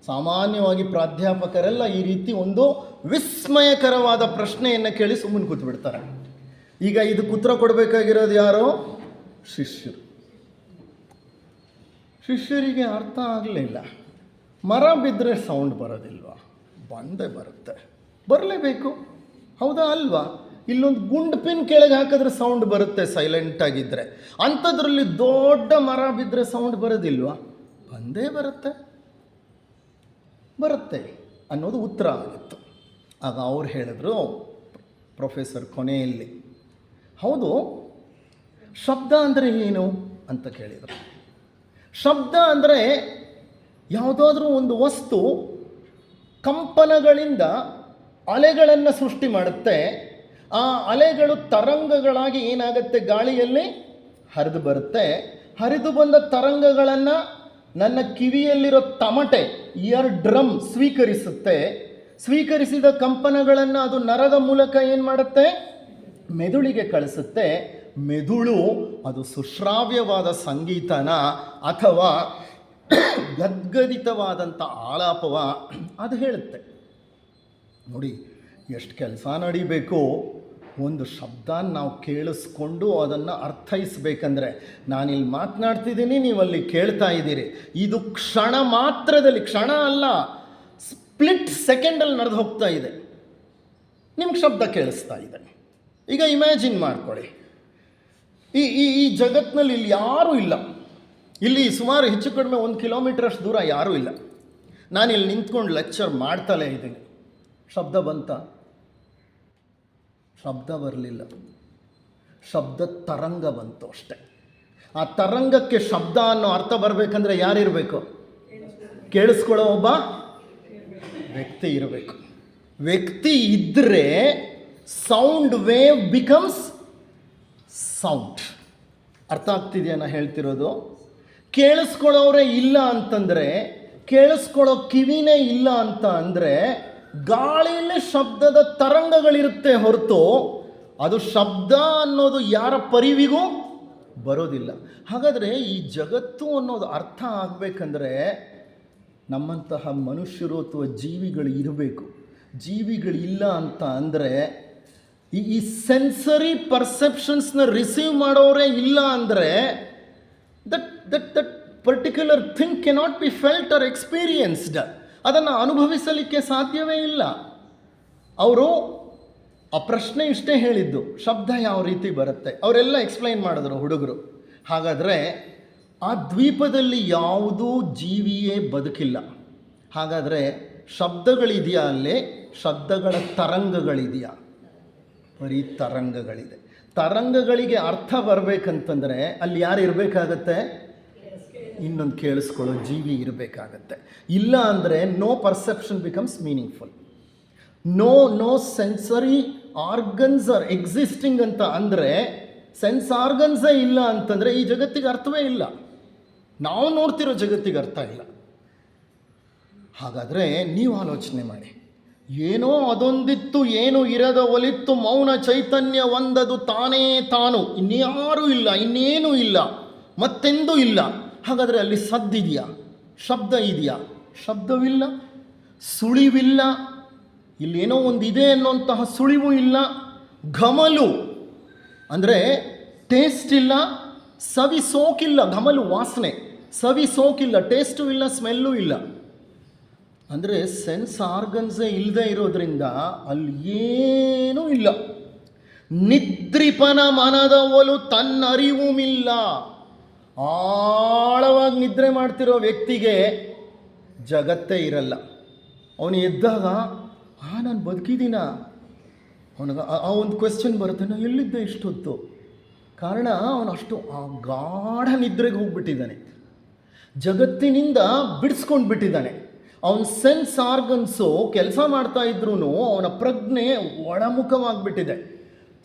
ಸಾಮಾನ್ಯವಾಗಿ ಪ್ರಾಧ್ಯಾಪಕರೆಲ್ಲ ಈ ರೀತಿ ಒಂದು ವಿಸ್ಮಯಕರವಾದ ಪ್ರಶ್ನೆಯನ್ನು ಕೇಳಿ ಸುಮ್ಮನೆ ಕೂತ್ಬಿಡ್ತಾರೆ. ಈಗ ಇದಕ್ಕೆ ಉತ್ತರ ಕೊಡಬೇಕಾಗಿರೋದು ಯಾರೋ? ಶಿಷ್ಯರು. ಶಿಷ್ಯರಿಗೆ ಅರ್ಥ ಆಗಲಿಲ್ಲ. ಮರ ಬಿದ್ದರೆ ಸೌಂಡ್ ಬರೋದಿಲ್ವಾ? ಬಂದೇ ಬರುತ್ತೆ, ಬರಲೇಬೇಕು. ಹೌದಾ ಅಲ್ವಾ? ಇಲ್ಲೊಂದು ಗುಂಡು ಪಿನ್ ಕೆಳಗೆ ಹಾಕಿದ್ರೆ ಸೌಂಡ್ ಬರುತ್ತೆ ಸೈಲೆಂಟಾಗಿದ್ದರೆ. ಅಂಥದ್ರಲ್ಲಿ ದೊಡ್ಡ ಮರ ಬಿದ್ದರೆ ಸೌಂಡ್ ಬರೋದಿಲ್ವಾ? ಬಂದೇ ಬರುತ್ತೆ ಅನ್ನೋದು ಉತ್ತರ ಆಗಿತ್ತು. ಆಗ ಅವ್ರು ಹೇಳಿದ್ರು, ಪ್ರೊಫೆಸರ್ ಕೊನೆಯಲ್ಲಿ, ಹೌದು, ಶಬ್ದ ಅಂದರೆ ಏನು ಅಂತ ಕೇಳಿದರು. ಶಬ್ದ ಅಂದರೆ ಯಾವುದಾದ್ರೂ ಒಂದು ವಸ್ತು ಕಂಪನಗಳಿಂದ ಅಲೆಗಳನ್ನು ಸೃಷ್ಟಿ ಮಾಡುತ್ತೆ. ಆ ಅಲೆಗಳು ತರಂಗಗಳಾಗಿ ಏನಾಗುತ್ತೆ, ಗಾಳಿಯಲ್ಲಿ ಹರಿದು ಬರುತ್ತೆ. ಹರಿದು ಬಂದ ತರಂಗಗಳನ್ನು ನನ್ನ ಕಿವಿಯಲ್ಲಿರೋ ತಮಟೆ, ಇಯರ್ ಡ್ರಮ್ ಸ್ವೀಕರಿಸುತ್ತೆ. ಸ್ವೀಕರಿಸಿದ ಕಂಪನಗಳನ್ನು ಅದು ನರದ ಮೂಲಕ ಏನು ಮಾಡುತ್ತೆ? ಮೆದುಳಿಗೆ ಕಳಿಸುತ್ತೆ. ಮೆದುಳು ಅದು ಸುಶ್ರಾವ್ಯವಾದ ಸಂಗೀತನ ಅಥವಾ ಗದ್ಗದಿತವಾದಂಥ ಆಲಾಪವ ಅದು ಹೇಳುತ್ತೆ. ನೋಡಿ ಎಷ್ಟು ಕೆಲಸ ನಡಿಬೇಕು. ಒಂದು ಶಬ್ದನ ನಾವು ಕೇಳಿಸ್ಕೊಂಡು ಅದನ್ನು ಅರ್ಥೈಸ್ಬೇಕಂದ್ರೆ, ನಾನಿಲ್ಲಿ ಮಾತನಾಡ್ತಿದ್ದೀನಿ, ನೀವಲ್ಲಿ ಕೇಳ್ತಾ ಇದ್ದೀರಿ. ಇದು ಕ್ಷಣ ಮಾತ್ರದಲ್ಲಿ, ಕ್ಷಣ ಅಲ್ಲ, ಸ್ಪ್ಲಿಟ್ ಸೆಕೆಂಡಲ್ಲಿ ನಡೆದು ಹೋಗ್ತಾ ಇದೆ. ನಿಮ್ಗೆ ಶಬ್ದ ಕೇಳಿಸ್ತಾ ಇದೆ. ಈಗ ಇಮ್ಯಾಜಿನ್ ಮಾಡ್ಕೊಳ್ಳಿ, ಈ ಈ ಈ ಜಗತ್ತಿನಲ್ಲಿ ಇಲ್ಲಿ ಯಾರೂ ಇಲ್ಲ. ಇಲ್ಲಿ ಸುಮಾರು ಹೆಚ್ಚು ಕಡಿಮೆ 1 ಕಿಲೋಮೀಟರ್ ಅಷ್ಟು ದೂರ ಯಾರೂ ಇಲ್ಲ. ನಾನಿಲ್ಲಿ ನಿಂತ್ಕೊಂಡು ಲೆಕ್ಚರ್ ಮಾಡ್ತಲೇ ಇದ್ದೀನಿ. ಶಬ್ದ ಬಂತ? ಶಬ್ದ ಬರಲಿಲ್ಲ. ಶಬ್ದ ತರಂಗ ಬಂತು ಅಷ್ಟೆ. ಆ ತರಂಗಕ್ಕೆ ಶಬ್ದ ಅನ್ನೋ ಅರ್ಥ ಬರಬೇಕಂದ್ರೆ ಯಾರಿರಬೇಕು? ಕೇಳಿಸ್ಕೊಳ್ಳೋ ಒಬ್ಬ ವ್ಯಕ್ತಿ ಇರಬೇಕು. ವ್ಯಕ್ತಿ ಇದ್ದರೆ ಸೌಂಡ್ ವೇವ್ ಬಿಕಮ್ಸ್ ಸೌಂಡ್. ಅರ್ಥ ಆಗ್ತಿದೆಯಾ ನಾ ಹೇಳ್ತಿರೋದು? ಕೇಳಿಸ್ಕೊಳ್ಳೋರೇ ಇಲ್ಲ ಅಂತಂದರೆ, ಕೇಳಿಸ್ಕೊಳ್ಳೋ ಕಿವಿನೇ ಇಲ್ಲ ಅಂತ ಅಂದರೆ, ಗಾಳಿಯಲ್ಲಿ ಶಬ್ದದ ತರಂಗಗಳಿರುತ್ತೆ ಹೊರತು ಅದು ಶಬ್ದ ಅನ್ನೋದು ಯಾರ ಪರಿವಿಗೂ ಬರೋದಿಲ್ಲ. ಹಾಗಾದರೆ ಈ ಜಗತ್ತು ಅನ್ನೋದು ಅರ್ಥ ಆಗಬೇಕಂದ್ರೆ ನಮ್ಮಂತಹ ಮನುಷ್ಯರು ಅಥವಾ ಜೀವಿಗಳು ಇರಬೇಕು. ಜೀವಿಗಳಿಲ್ಲ ಅಂತ ಅಂದರೆ, ಈ ಸೆನ್ಸರಿ ಪರ್ಸೆಪ್ಷನ್ಸ್ನ ರಿಸೀವ್ ಮಾಡೋರೇ ಇಲ್ಲ ಅಂದರೆ that particular thing cannot be felt or experienced. ಅದನ್ನು ಅನುಭವಿಸಲಿಕ್ಕೆ ಸಾಧ್ಯವೇ ಇಲ್ಲ. ಅವರು ಆ ಪ್ರಶ್ನೆ ಇಷ್ಟೇ ಹೇಳಿದ್ದು, ಶಬ್ದ ಯಾವ ರೀತಿ ಬರುತ್ತೆ. ಅವರೆಲ್ಲ ಎಕ್ಸ್ಪ್ಲೈನ್ ಮಾಡಿದ್ರು ಹುಡುಗರು. ಹಾಗಾದರೆ ಆ ದ್ವೀಪದಲ್ಲಿ ಯಾವುದೂ ಜೀವಿಯೇ ಬದುಕಿಲ್ಲ. ಹಾಗಾದರೆ ಶಬ್ದಗಳಿದೆಯಾ? ಅಲ್ಲೇ ಶಬ್ದಗಳ ತರಂಗಗಳಿದೆಯಾ? ಬರೀ ತರಂಗಗಳಿದೆ. ತರಂಗಗಳಿಗೆ ಅರ್ಥ ಬರಬೇಕಂತಂದರೆ ಅಲ್ಲಿ ಯಾರು ಇರಬೇಕಾಗತ್ತೆ? ಇನ್ನೊಂದು ಕೇಳಿಸ್ಕೊಳ್ಳೋ ಜೀವಿ ಇರಬೇಕಾಗತ್ತೆ. ಇಲ್ಲ ಅಂದರೆ no perception becomes meaningful. No sensory organs are existing ಅಂತ ಅಂದರೆ, ಸೆನ್ಸ್ ಆರ್ಗನ್ಸೇ ಇಲ್ಲ ಅಂತಂದರೆ ಈ ಜಗತ್ತಿಗೆ ಅರ್ಥವೇ ಇಲ್ಲ. ನಾವು ನೋಡ್ತಿರೋ ಜಗತ್ತಿಗೆ ಅರ್ಥ ಇಲ್ಲ. ಹಾಗಾದರೆ ನೀವು ಆಲೋಚನೆ ಮಾಡಿ, ಏನೋ ಅದೊಂದಿತ್ತು, ಏನು ಇರದ ಒಲಿತ್ತು, ಮೌನ ಚೈತನ್ಯ ಒಂದದು ತಾನೇ ತಾನು, ಇನ್ಯಾರೂ ಇಲ್ಲ, ಇನ್ನೇನೂ ಇಲ್ಲ, ಮತ್ತೆಂದೂ ಇಲ್ಲ. ಹಾಗಾದರೆ ಅಲ್ಲಿ ಸದ್ದಿದೆಯಾ? ಶಬ್ದ ಇದೆಯಾ? ಶಬ್ದವಿಲ್ಲ, ಸುಳಿವಿಲ್ಲ, ಇಲ್ಲೇನೋ ಒಂದು ಇದೆ ಅನ್ನೋಂತಹ ಸುಳಿವು ಇಲ್ಲ. ಘಮಲು ಅಂದರೆ ಟೇಸ್ಟ್ ಇಲ್ಲ, ಸವಿ ಸೋಕಿಲ್ಲ. ಘಮಲು ವಾಸನೆ, ಸವಿ ಸೋಕಿಲ್ಲ, ಟೇಸ್ಟು ಇಲ್ಲ, ಸ್ಮೆಲ್ಲು ಇಲ್ಲ. ಅಂದರೆ ಸೆನ್ಸ್ ಆರ್ಗನ್ಸೇ ಇಲ್ಲದೆ ಇರೋದ್ರಿಂದ ಅಲ್ಲಿ ಏನೂ ಇಲ್ಲ. ನಿದ್ರಿಪನ ಮನದ ಒಲು ತನ್ನರಿವುಮಿಲ್ಲ. ಆಳವಾಗಿ ನಿದ್ರೆ ಮಾಡ್ತಿರೋ ವ್ಯಕ್ತಿಗೆ ಜಗತ್ತೇ ಇರಲ್ಲ. ಅವನು ಎದ್ದಾಗ ನಾನು ಬದುಕಿದ್ದೀನ, ಅವನಿಗೆ ಆ ಒಂದು ಕ್ವೆಶ್ಚನ್ ಬರುತ್ತೆ, ನಾನು ಎಲ್ಲಿದ್ದೆ ಇಷ್ಟೊತ್ತು? ಕಾರಣ ಅವನು ಅಷ್ಟು ಆ ಗಾಢ ನಿದ್ರೆಗೆ ಹೋಗ್ಬಿಟ್ಟಿದ್ದಾನೆ, ಜಗತ್ತಿನಿಂದ ಬಿಡಿಸ್ಕೊಂಡು ಬಿಟ್ಟಿದ್ದಾನೆ. ಅವನ ಸೆನ್ಸ್ ಆರ್ಗನ್ಸು ಕೆಲಸ ಮಾಡ್ತಾ ಇದ್ರೂ ಅವನ ಪ್ರಜ್ಞೆ ಒಳಮುಖವಾಗಿಬಿಟ್ಟಿದೆ,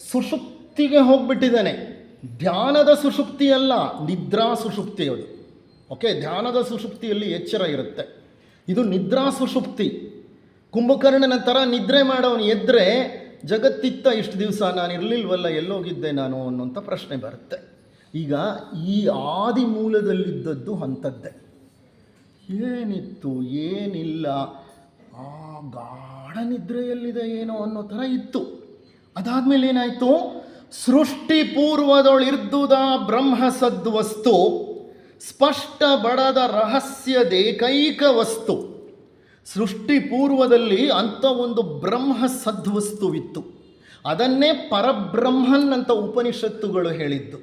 ಸುಷುಪ್ತಿಗೆ ಹೋಗ್ಬಿಟ್ಟಿದ್ದಾನೆ. ಧ್ಯಾನದ ಸುಷುಪ್ತಿ ಅಲ್ಲ, ನಿದ್ರಾ ಸುಷುಪ್ತಿ ಅದು. ಓಕೆ, ಧ್ಯಾನದ ಸುಷುಪ್ತಿಯಲ್ಲಿ ಎಚ್ಚರ ಇರುತ್ತೆ, ಇದು ನಿದ್ರಾ ಸುಷುಪ್ತಿ. ಕುಂಭಕರ್ಣನ ಥರ ನಿದ್ರೆ ಮಾಡೋನು ಎದ್ದರೆ ಜಗತ್ತಿತ್ತ ಇಷ್ಟು ದಿವಸ ನಾನು ಇರಲಿಲ್ವಲ್ಲ, ಎಲ್ಲೋಗಿದ್ದೆ ನಾನು ಅನ್ನೋಂಥ ಪ್ರಶ್ನೆ ಬರುತ್ತೆ. ಈಗ ಈ ಆದಿ ಮೂಲದಲ್ಲಿದ್ದದ್ದು ಅಂಥದ್ದೇ. ಏನಿತ್ತು ಏನಿಲ್ಲ, ಆ ಗಾಢ ನಿದ್ರೆಯಲ್ಲಿದೆ ಏನೋ ಅನ್ನೋ ಥರ ಇತ್ತು. ಅದಾದಮೇಲೆ ಏನಾಯಿತು? ಸೃಷ್ಟಿ ಪೂರ್ವದೊಳಿರ್ದುದ ಬ್ರಹ್ಮ ಸದ್ವಸ್ತು, ಸ್ಪಷ್ಟ ಬಡದ ರಹಸ್ಯದೇಕೈಕ ವಸ್ತು. ಸೃಷ್ಟಿ ಪೂರ್ವದಲ್ಲಿ ಅಂಥ ಒಂದು ಬ್ರಹ್ಮ ಸದ್ವಸ್ತುವಿತ್ತು. ಅದನ್ನೇ ಪರಬ್ರಹ್ಮನ್ ಅಂತ ಉಪನಿಷತ್ತುಗಳು ಹೇಳಿದ್ದು.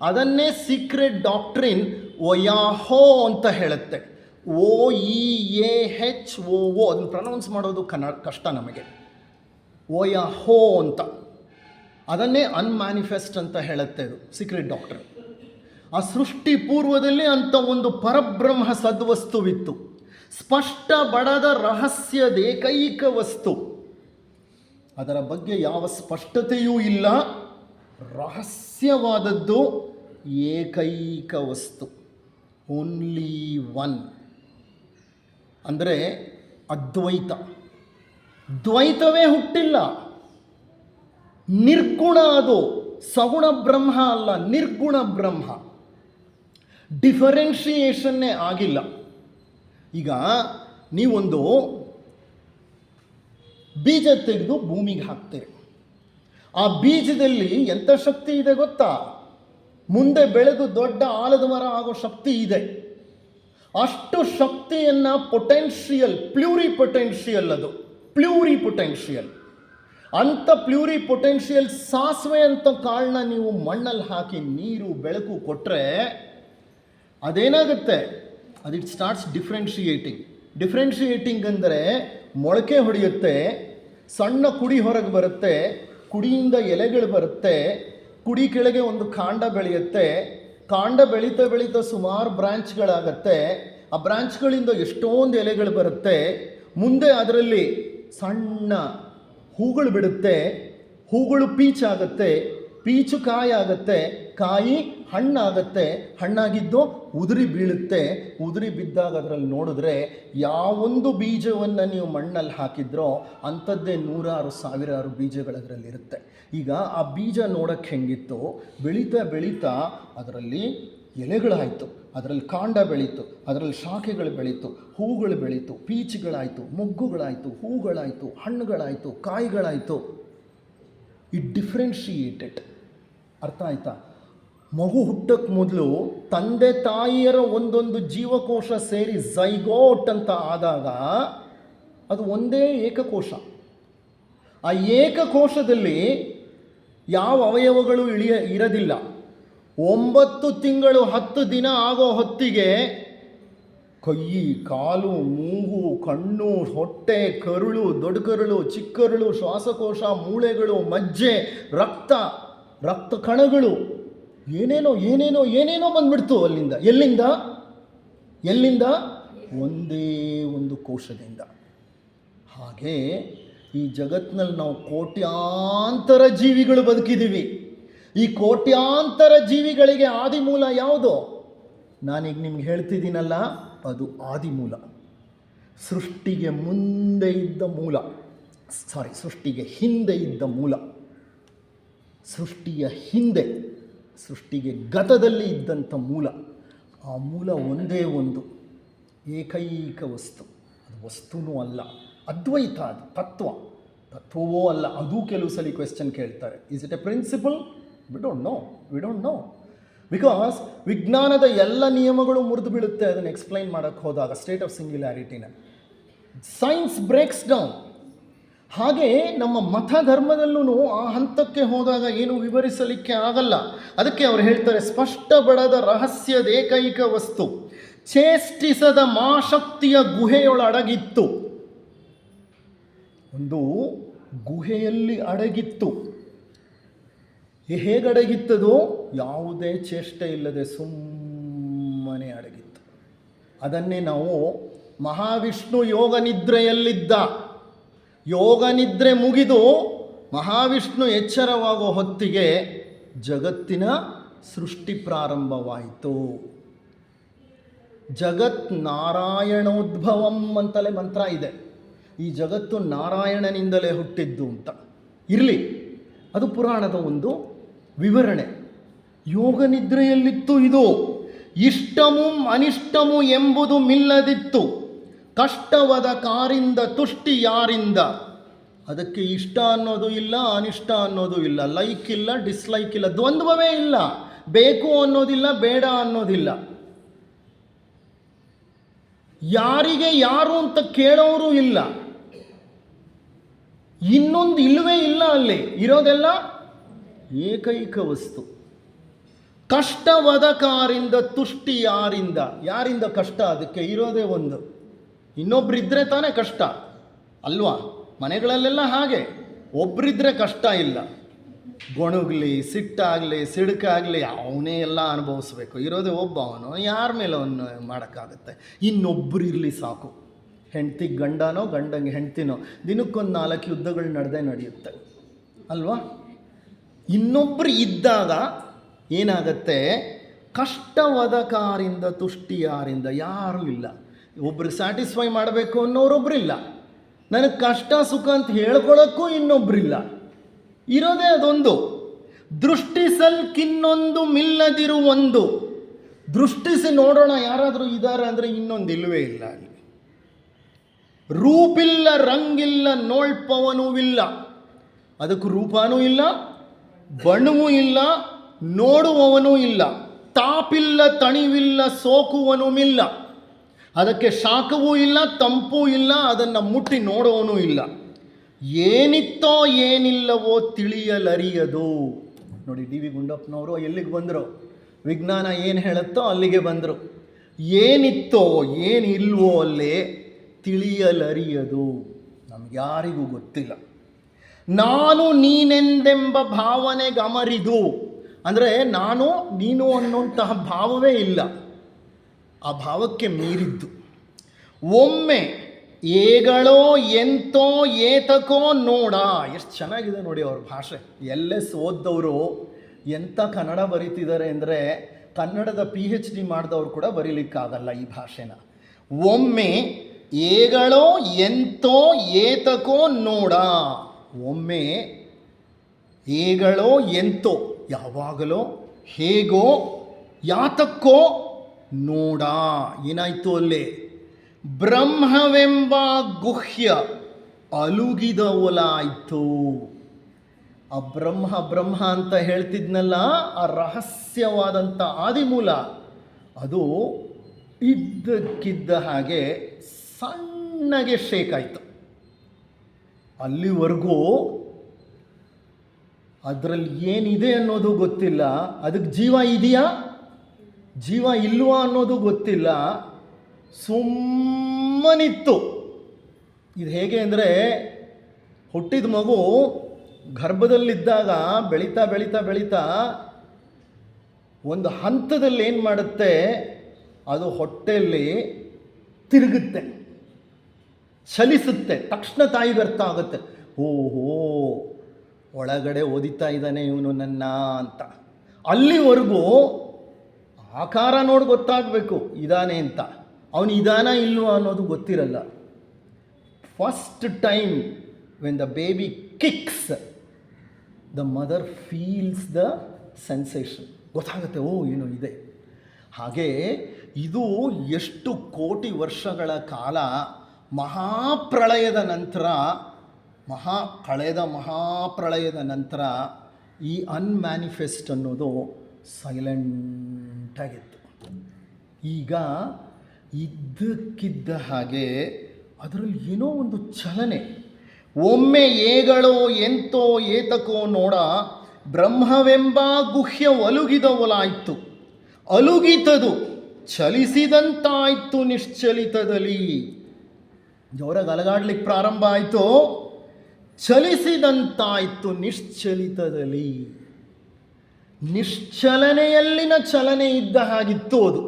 ಅದನ್ನೇ ಸೀಕ್ರೆಟ್ ಡಾಕ್ಟ್ರಿನ್ ಒಯಾಹೋ ಅಂತ ಹೇಳುತ್ತೆ. OEAHOO, ಅದನ್ನು ಪ್ರೊನೌನ್ಸ್ ಮಾಡೋದು ಕಷ್ಟ ನಮಗೆ. ಒಯಾಹೋ ಅಂತ, ಅದನ್ನೇ ಅನ್ಮ್ಯಾನಿಫೆಸ್ಟ್ ಅಂತ ಹೇಳುತ್ತೆ ಅದು ಸೀಕ್ರೆಟ್ ಡಾಕ್ಟ್ರಿನ್. ಆ ಸೃಷ್ಟಿ ಪೂರ್ವದಲ್ಲಿ ಅಂಥ ಒಂದು ಪರಬ್ರಹ್ಮ ಸದ್ವಸ್ತುವಿತ್ತು, ಸ್ಪಷ್ಟ ಬಡದ ರಹಸ್ಯದೇಕೈಕ ವಸ್ತು. ಅದರ ಬಗ್ಗೆ ಯಾವ ಸ್ಪಷ್ಟತೆಯೂ ಇಲ್ಲ, ರಹಸ್ಯವಾದದ್ದು ಏಕೈಕ ವಸ್ತು, ಓನ್ಲಿ ಒನ್. ಅಂದರೆ ಅದ್ವೈತ. ದ್ವೈತವೇ ಹುಟ್ಟಿಲ್ಲ. ನಿರ್ಗುಣ, ಅದು ಸಗುಣ ಬ್ರಹ್ಮ ಅಲ್ಲ, ನಿರ್ಗುಣ ಬ್ರಹ್ಮ. ಡಿಫರೆನ್ಷಿಯೇಷನ್ನೇ ಆಗಿಲ್ಲ. ಈಗ ನೀವೊಂದು ಬೀಜ ತೆಗೆದು ಭೂಮಿಗೆ ಹಾಕ್ತೀರಿ. ಆ ಬೀಜದಲ್ಲಿ ಎಂಥ ಶಕ್ತಿ ಇದೆ ಗೊತ್ತಾ? ಮುಂದೆ ಬೆಳೆದು ದೊಡ್ಡ ಆಲದ ಮರ ಆಗೋ ಶಕ್ತಿ ಇದೆ. ಅಷ್ಟು ಶಕ್ತಿಯನ್ನು ಪೊಟೆನ್ಷಿಯಲ್, ಪ್ಲ್ಯೂರಿಪೊಟೆನ್ಷಿಯಲ್, ಅದು ಪ್ಲ್ಯೂರಿಪೊಟೆನ್ಷಿಯಲ್. ಅಂಥ ಪ್ಲ್ಯೂರಿಪೊಟೆನ್ಷಿಯಲ್ ಸಾಸಿವೆ ಅಂತ ಕಾಳನ್ನ ನೀವು ಮಣ್ಣಲ್ಲಿ ಹಾಕಿ ನೀರು ಬೆಳಕು ಕೊಟ್ಟರೆ ಅದೇನಾಗುತ್ತೆ? ಅದು ಇಟ್ ಸ್ಟಾರ್ಟ್ಸ್ ಡಿಫ್ರೆನ್ಷಿಯೇಟಿಂಗ್ ಅಂದರೆ ಮೊಳಕೆ ಹೊಡೆಯುತ್ತೆ, ಸಣ್ಣ ಕುಡಿ ಹೊರಗೆ ಬರುತ್ತೆ, ಕುಡಿಯಿಂದ ಎಲೆಗಳು ಬರುತ್ತೆ, ಕುಡಿ ಕೆಳಗೆ ಒಂದು ಕಾಂಡ ಬೆಳೆಯುತ್ತೆ, ಕಾಂಡ ಬೆಳೀತಾ ಬೆಳೀತಾ ಸುಮಾರು ಬ್ರಾಂಚ್ಗಳಾಗತ್ತೆ, ಆ ಬ್ರಾಂಚ್ಗಳಿಂದ ಎಷ್ಟೊಂದು ಎಲೆಗಳು ಬರುತ್ತೆ, ಮುಂದೆ ಅದರಲ್ಲಿ ಸಣ್ಣ ಹೂಗಳು ಬಿಡುತ್ತೆ, ಹೂಗಳು ಪೀಚಾಗತ್ತೆ, ಪೀಚು ಕಾಯಾಗತ್ತೆ, ಕಾಯಿ ಹಣ್ಣಾಗತ್ತೆ, ಹಣ್ಣಾಗಿದ್ದು ಉದುರಿ ಬೀಳುತ್ತೆ, ಉದುರಿ ಬಿದ್ದಾಗ ಅದರಲ್ಲಿ ನೋಡಿದ್ರೆ ಯಾವೊಂದು ಬೀಜವನ್ನು ನೀವು ಮಣ್ಣಲ್ಲಿ ಹಾಕಿದ್ರೋ ಅಂಥದ್ದೇ 100,000 ಬೀಜಗಳು ಅದರಲ್ಲಿರುತ್ತೆ. ಈಗ ಆ ಬೀಜ ನೋಡೋಕ್ಕೆ ಹೆಂಗಿತ್ತು? ಬೆಳೀತಾ ಬೆಳೀತಾ ಅದರಲ್ಲಿ ಎಲೆಗಳಾಯಿತು, ಅದರಲ್ಲಿ ಕಾಂಡ ಬೆಳೀತು, ಅದರಲ್ಲಿ ಶಾಖೆಗಳು ಬೆಳೀತು, ಹೂಗಳು ಬೆಳೀತು, ಪೀಚುಗಳಾಯಿತು, ಮೊಗ್ಗುಗಳಾಯಿತು, ಹೂಗಳಾಯಿತು, ಹಣ್ಣುಗಳಾಯಿತು, ಕಾಯಿಗಳಾಯಿತು. It differentiated. ಅರ್ಥ ಆಯ್ತಾ? ಮಗು ಹುಟ್ಟಕ್ಕೆ ಮೊದಲು ತಂದೆ ತಾಯಿಯರ ಒಂದೊಂದು ಜೀವಕೋಶ ಸೇರಿ ಝೈಗೋಟ್ ಅಂತ ಆದಾಗ ಅದು ಒಂದೇ ಏಕಕೋಶ. ಆ ಏಕಕೋಶದಲ್ಲಿ ಯಾವ ಅವಯವಗಳು ಇರೋದಿಲ್ಲ. 9 ತಿಂಗಳು 10 ದಿನ ಆಗೋ ಹೊತ್ತಿಗೆ ಕೈ, ಕಾಲು, ಮೂಗು, ಕಣ್ಣು, ಹೊಟ್ಟೆ, ಕರುಳು, ದೊಡ್ಡ ಕರುಳು, ಚಿಕ್ಕ ಕರುಳು, ಶ್ವಾಸಕೋಶ, ಮೂಳೆಗಳು, ಮಜ್ಜೆ, ರಕ್ತ ಕಣಗಳು, ಏನೇನೋ ಬಂದ್ಬಿಡ್ತು ಅಲ್ಲಿಂದ. ಎಲ್ಲಿಂದ? ಒಂದೇ ಒಂದು ಕೋಶದಿಂದ. ಹಾಗೆ ಈ ಜಗತ್ತಿನಲ್ಲಿ ನಾವು ಕೋಟ್ಯಾಂತರ ಜೀವಿಗಳು ಬದುಕಿದ್ದೀವಿ. ಈ ಕೋಟ್ಯಾಂತರ ಜೀವಿಗಳಿಗೆ ಆದಿಮೂಲ ಯಾವುದು? ನಾನೀಗ ನಿಮ್ಗೆ ಹೇಳ್ತಿದ್ದೀನಲ್ಲ, ಅದು ಆದಿಮೂಲ. ಸೃಷ್ಟಿಗೆ ಮುಂದೆ ಇದ್ದ ಮೂಲ, ಸೃಷ್ಟಿಗೆ ಹಿಂದೆ ಇದ್ದ ಮೂಲ, ಸೃಷ್ಟಿಯ ಹಿಂದೆ, ಸೃಷ್ಟಿಗೆ ಗತದಲ್ಲಿ ಇದ್ದಂಥ ಮೂಲ. ಆ ಮೂಲ ಒಂದೇ ಒಂದು ಏಕೈಕ ವಸ್ತು. ಅದು ವಸ್ತುನೂ ಅಲ್ಲ, ಅದ್ವೈತ, ಅದು ತತ್ವವೋ ಅಲ್ಲ. ಅದು ಕೆಲವು ಸಲ ಕ್ವೆಶ್ಚನ್ ಕೇಳ್ತಾರೆ, is it a principle? We don't know because ವಿಜ್ಞಾನದ ಎಲ್ಲ ನಿಯಮಗಳು ಮುರಿದು ಬೀಳುತ್ತೆ ಅದನ್ನು ಎಕ್ಸ್ಪ್ಲೈನ್ ಮಾಡೋಕ್ಕೆ ಹೋದಾಗ, ಸ್ಟೇಟ್ ಆಫ್ ಸಿಂಗ್ಯುಲಾರಿಟಿನ. Science breaks down. ಹಾಗೆ ನಮ್ಮ ಮತ ಧರ್ಮದಲ್ಲೂ ಆ ಹಂತಕ್ಕೆ ಹೋದಾಗ ಏನು ವಿವರಿಸಲಿಕ್ಕೆ ಆಗಲ್ಲ. ಅದಕ್ಕೆ ಅವರು ಹೇಳ್ತಾರೆ, ಸ್ಪಷ್ಟಪಡದ ರಹಸ್ಯದ ಏಕೈಕ ವಸ್ತು ಚೇಷ್ಟಿಸದ ಮಾಶಕ್ತಿಯ ಗುಹೆಯೊಳಡಗಿತ್ತು. ಒಂದು ಗುಹೆಯಲ್ಲಿ ಅಡಗಿತ್ತು. ಹೇಗಡಗಿತ್ತದು? ಯಾವುದೇ ಚೇಷ್ಟೆ ಇಲ್ಲದೆ ಸುಮ್ಮನೆ ಅಡಗಿತ್ತು. ಅದನ್ನೇ ನಾವು ಮಹಾವಿಷ್ಣು ಯೋಗ ನಿದ್ರೆ ಮುಗಿದು ಮಹಾವಿಷ್ಣು ಎಚ್ಚರವಾಗೋ ಹೊತ್ತಿಗೆ ಜಗತ್ತಿನ ಸೃಷ್ಟಿ ಪ್ರಾರಂಭವಾಯಿತು. ಜಗತ್ ನಾರಾಯಣೋದ್ಭವಂ ಅಂತಲೇ ಮಂತ್ರ ಇದೆ. ಈ ಜಗತ್ತು ನಾರಾಯಣನಿಂದಲೇ ಹುಟ್ಟಿದ್ದು ಅಂತ. ಇರಲಿ, ಅದು ಪುರಾಣದ ಒಂದು ವಿವರಣೆ. ಯೋಗ ನಿದ್ರೆಯಲ್ಲಿತ್ತು ಇದು. ಇಷ್ಟಮು ಅನಿಷ್ಟಮು ಎಂಬುದು ಮಿಲ್ಲದಿತ್ತು. ಕಷ್ಟವಾದ ಕಾರಿಂದ ತುಷ್ಟಿ ಯಾರಿಂದ. ಅದಕ್ಕೆ ಇಷ್ಟ ಅನ್ನೋದು ಇಲ್ಲ, ಅನಿಷ್ಟ ಅನ್ನೋದು ಇಲ್ಲ, ಲೈಕ್ ಇಲ್ಲ, ಡಿಸ್ಲೈಕ್ ಇಲ್ಲ, ದ್ವಂದ್ವವೇ ಇಲ್ಲ. ಬೇಕು ಅನ್ನೋದಿಲ್ಲ, ಬೇಡ ಅನ್ನೋದಿಲ್ಲ. ಯಾರಿಗೆ ಯಾರು ಅಂತ ಕೇಳೋರು ಇಲ್ಲ. ಇನ್ನೊಂದು ಇಲ್ಲವೇ ಇಲ್ಲ. ಅಲ್ಲಿ ಇರೋದೆಲ್ಲ ಏಕೈಕ ವಸ್ತು. ಕಷ್ಟವಾದ ಕಾರಿಂದ ತುಷ್ಟಿ ಯಾರಿಂದ. ಯಾರಿಂದ ಕಷ್ಟ? ಅದಕ್ಕೆ ಇರೋದೇ ಒಂದು. ಇನ್ನೊಬ್ಬರಿದ್ದರೆ ತಾನೇ ಕಷ್ಟ ಅಲ್ವಾ? ಮನೆಗಳಲ್ಲೆಲ್ಲ ಹಾಗೆ, ಒಬ್ಬರಿದ್ದರೆ ಕಷ್ಟ ಇಲ್ಲ. ಗೊಣಗಲಿ, ಸಿಟ್ಟಾಗಲಿ, ಸಿಡುಕಾಗಲಿ ಅವನೇ ಎಲ್ಲ ಅನುಭವಿಸ್ಬೇಕು. ಇರೋದೇ ಒಬ್ಬ, ಅವನು ಯಾರ ಮೇಲೆ ಅವನು ಮಾಡೋಕ್ಕಾಗತ್ತೆ? ಇನ್ನೊಬ್ಬರು ಇರಲಿ ಸಾಕು. ಹೆಂಡ್ತಿಗೆ ಗಂಡನೋ, ಗಂಡಂಗೆ ಹೆಂಡ್ತಿನೋ, ದಿನಕ್ಕೊಂದು 4 ಯುದ್ಧಗಳು ನಡೆಯುತ್ತೆ ಅಲ್ವಾ? ಇನ್ನೊಬ್ಬರು ಇದ್ದಾಗ ಏನಾಗತ್ತೆ? ಕಷ್ಟವಾದ ಕಾರಿಂದ ತುಷ್ಟಿ ಯಾರಿಂದ. ಯಾರೂ ಇಲ್ಲ. ಒಬ್ಬರು ಸ್ಯಾಟಿಸ್ಫೈ ಮಾಡಬೇಕು ಅನ್ನೋರೊಬ್ಬರಿಲ್ಲ, ನನಗೆ ಕಷ್ಟ ಸುಖ ಅಂತ ಹೇಳ್ಕೊಳ್ಳೋಕ್ಕೂ ಇನ್ನೊಬ್ಬರಿಲ್ಲ. ಇರೋದೇ ಅದೊಂದು. ದೃಷ್ಟಿಸಲ್ಕಿನ್ನೊಂದು ಮಿಲ್ಲದಿರು ಒಂದು. ದೃಷ್ಟಿಸಿ ನೋಡೋಣ ಯಾರಾದರೂ ಇದ್ದಾರೆ ಅಂದರೆ ಇನ್ನೊಂದು ಇಲ್ಲವೇ ಇಲ್ಲ ಅಲ್ಲಿ. ರೂಪಿಲ್ಲ ರಂಗಿಲ್ಲ ನೋಳ್ಪವನೂ ಇಲ್ಲ. ಅದಕ್ಕೆ ರೂಪನೂ ಇಲ್ಲ, ಬಣ್ಣವೂ ಇಲ್ಲ, ನೋಡುವವನೂ ಇಲ್ಲ. ತಾಪಿಲ್ಲ ತಣಿವಿಲ್ಲ ಸೋಕುವನೂ ಇಲ್ಲ. ಅದಕ್ಕೆ ಶಾಖವೂ ಇಲ್ಲ, ತಂಪೂ ಇಲ್ಲ, ಅದನ್ನು ಮುಟ್ಟಿ ನೋಡುವವನೂ ಇಲ್ಲ. ಏನಿತ್ತೋ ಏನಿಲ್ಲವೋ ತಿಳಿಯಲರಿಯದು. ನೋಡಿ, ಡಿ ವಿ ಗುಂಡಪ್ಪನವರು ಎಲ್ಲಿಗೆ ಬಂದರು? ವಿಜ್ಞಾನ ಏನು ಹೇಳುತ್ತೋ ಅಲ್ಲಿಗೆ ಬಂದರು. ಏನಿತ್ತೋ ಏನಿಲ್ವೋ ಅಲ್ಲೇ ತಿಳಿಯಲರಿಯದು. ನಮಗ್ಯಾರಿಗೂ ಗೊತ್ತಿಲ್ಲ. ನಾನು ನೀನೆಂದೆಂಬ ಭಾವನೆ ಗಮರಿದು. ಅಂದರೆ ನಾನು ನೀನು ಅನ್ನುವಂತಹ ಭಾವವೇ ಇಲ್ಲ, ಆ ಭಾವಕ್ಕೆ ಮೀರಿದ್ದು. ಒಮ್ಮೆ ಏಗಳೋ ಎಂತೋ ಏತಕೋ ನೋಡ. ಎಷ್ಟು ಚೆನ್ನಾಗಿದೆ ನೋಡಿ ಅವ್ರ ಭಾಷೆ. ಎಲ್ಲೇ ಓದ್ದವರು ಎಂಥ ಕನ್ನಡ ಬರೀತಿದ್ದಾರೆ ಅಂದರೆ ಕನ್ನಡದ PhD ಮಾಡಿದವರು ಕೂಡ ಬರೀಲಿಕ್ಕಾಗಲ್ಲ ಈ ಭಾಷೆನ. ಒಮ್ಮೆ ಏಗಳೋ ಎಂತೋ ಏತಕೋ ನೋಡ. ಒಮ್ಮೆ ಏಗಳೋ ಎಂತೋ ಯಾವಾಗಲೋ, ಹೇಗೋ ಯಾತಕ್ಕೋ ನೋಡ. ಏನಾಯಿತು ಅಲ್ಲೇ? ಬ್ರಹ್ಮವೆಂಬ ಗುಹ್ಯ ಅಲುಗಿದ ಒಲಾಯಿತು. ಆ ಬ್ರಹ್ಮ ಅಂತ ಹೇಳ್ತಿದ್ನಲ್ಲ, ಆ ರಹಸ್ಯವಾದಂಥ ಆದಿಮೂಲ, ಅದು ಇದ್ದಕ್ಕಿದ್ದ ಹಾಗೆ ಸಣ್ಣಗೆ ಶೇಕ್ ಆಯಿತು. ಅಲ್ಲಿವರೆಗೂ ಅದರಲ್ಲಿ ಏನಿದೆ ಅನ್ನೋದು ಗೊತ್ತಿಲ್ಲ, ಅದಕ್ಕೆ ಜೀವ ಇದೆಯಾ ಜೀವ ಇಲ್ವಾ ಅನ್ನೋದು ಗೊತ್ತಿಲ್ಲ, ಸುಮ್ಮನಿತ್ತು. ಇದು ಹೇಗೆ ಅಂದರೆ, ಹುಟ್ಟಿದ ಮಗು ಗರ್ಭದಲ್ಲಿದ್ದಾಗ ಬೆಳೀತಾ ಬೆಳೀತಾ ಬೆಳೀತಾ ಒಂದು ಹಂತದಲ್ಲಿ ಏನು ಮಾಡುತ್ತೆ, ಅದು ಹೊಟ್ಟೆಯಲ್ಲಿ ತಿರುಗುತ್ತೆ, ಚಲಿಸುತ್ತೆ. ತಕ್ಷಣ ತಾಯಿಗೆ ಅರ್ಥ ಆಗುತ್ತೆ, ಓಹೋ ಒಳಗಡೆ ಓದಿತಾ ಇದ್ದಾನೆ ಇವನು ನನ್ನ ಅಂತ. ಅಲ್ಲಿವರೆಗೂ ಆಕಾರ ನೋಡಿ ಗೊತ್ತಾಗಬೇಕು ಇದಾನೆ ಅಂತ. ಅವನು ಇದಾನ ಇಲ್ವ ಅನ್ನೋದು ಗೊತ್ತಿರಲ್ಲ. First time when the baby kicks, the mother feels the sensation. ಗೊತ್ತಾಗುತ್ತೆ, ಓ ಏನೋ ಇದೆ. ಹಾಗೆ ಇದು ಎಷ್ಟು ಕೋಟಿ ವರ್ಷಗಳ ಕಾಲ ಮಹಾಪ್ರಳಯದ ನಂತರ, ಮಹಾಪ್ರಳಯದ ನಂತರ ಈ ಅನ್ಮ್ಯಾನಿಫೆಸ್ಟ್ ಅನ್ನೋದು ಸೈಲೆಂಟಾಗಿತ್ತು. ಈಗ ಇದ್ದಕ್ಕಿದ್ದ ಹಾಗೆ ಅದರಲ್ಲಿ ಏನೋ ಒಂದು ಚಲನೆ. ಒಮ್ಮೆ ಏಗಳೋ ಎಂತೋ ಏತಕೋ ನೋಡ, ಬ್ರಹ್ಮವೆಂಬ ಗುಹ್ಯ ಒಲುಗಿದ ಒಲಾಯಿತು. ಅಲುಗಿತದು ಚಲಿಸಿದಂತಾಯಿತು ನಿಶ್ಚಲಿತದಲ್ಲಿ. ಜೋರಾಗಿ ಅಲಗಾಡ್ಲಿಕ್ಕೆ ಪ್ರಾರಂಭ ಆಯಿತು, ಚಲಿಸಿದಂತಾಯಿತು ನಿಶ್ಚಲಿತದಲ್ಲಿ. ನಿಶ್ಚಲನೆಯಲ್ಲಿನ ಚಲನೆ ಇದ್ದ ಹಾಗಿತ್ತು ಅದು.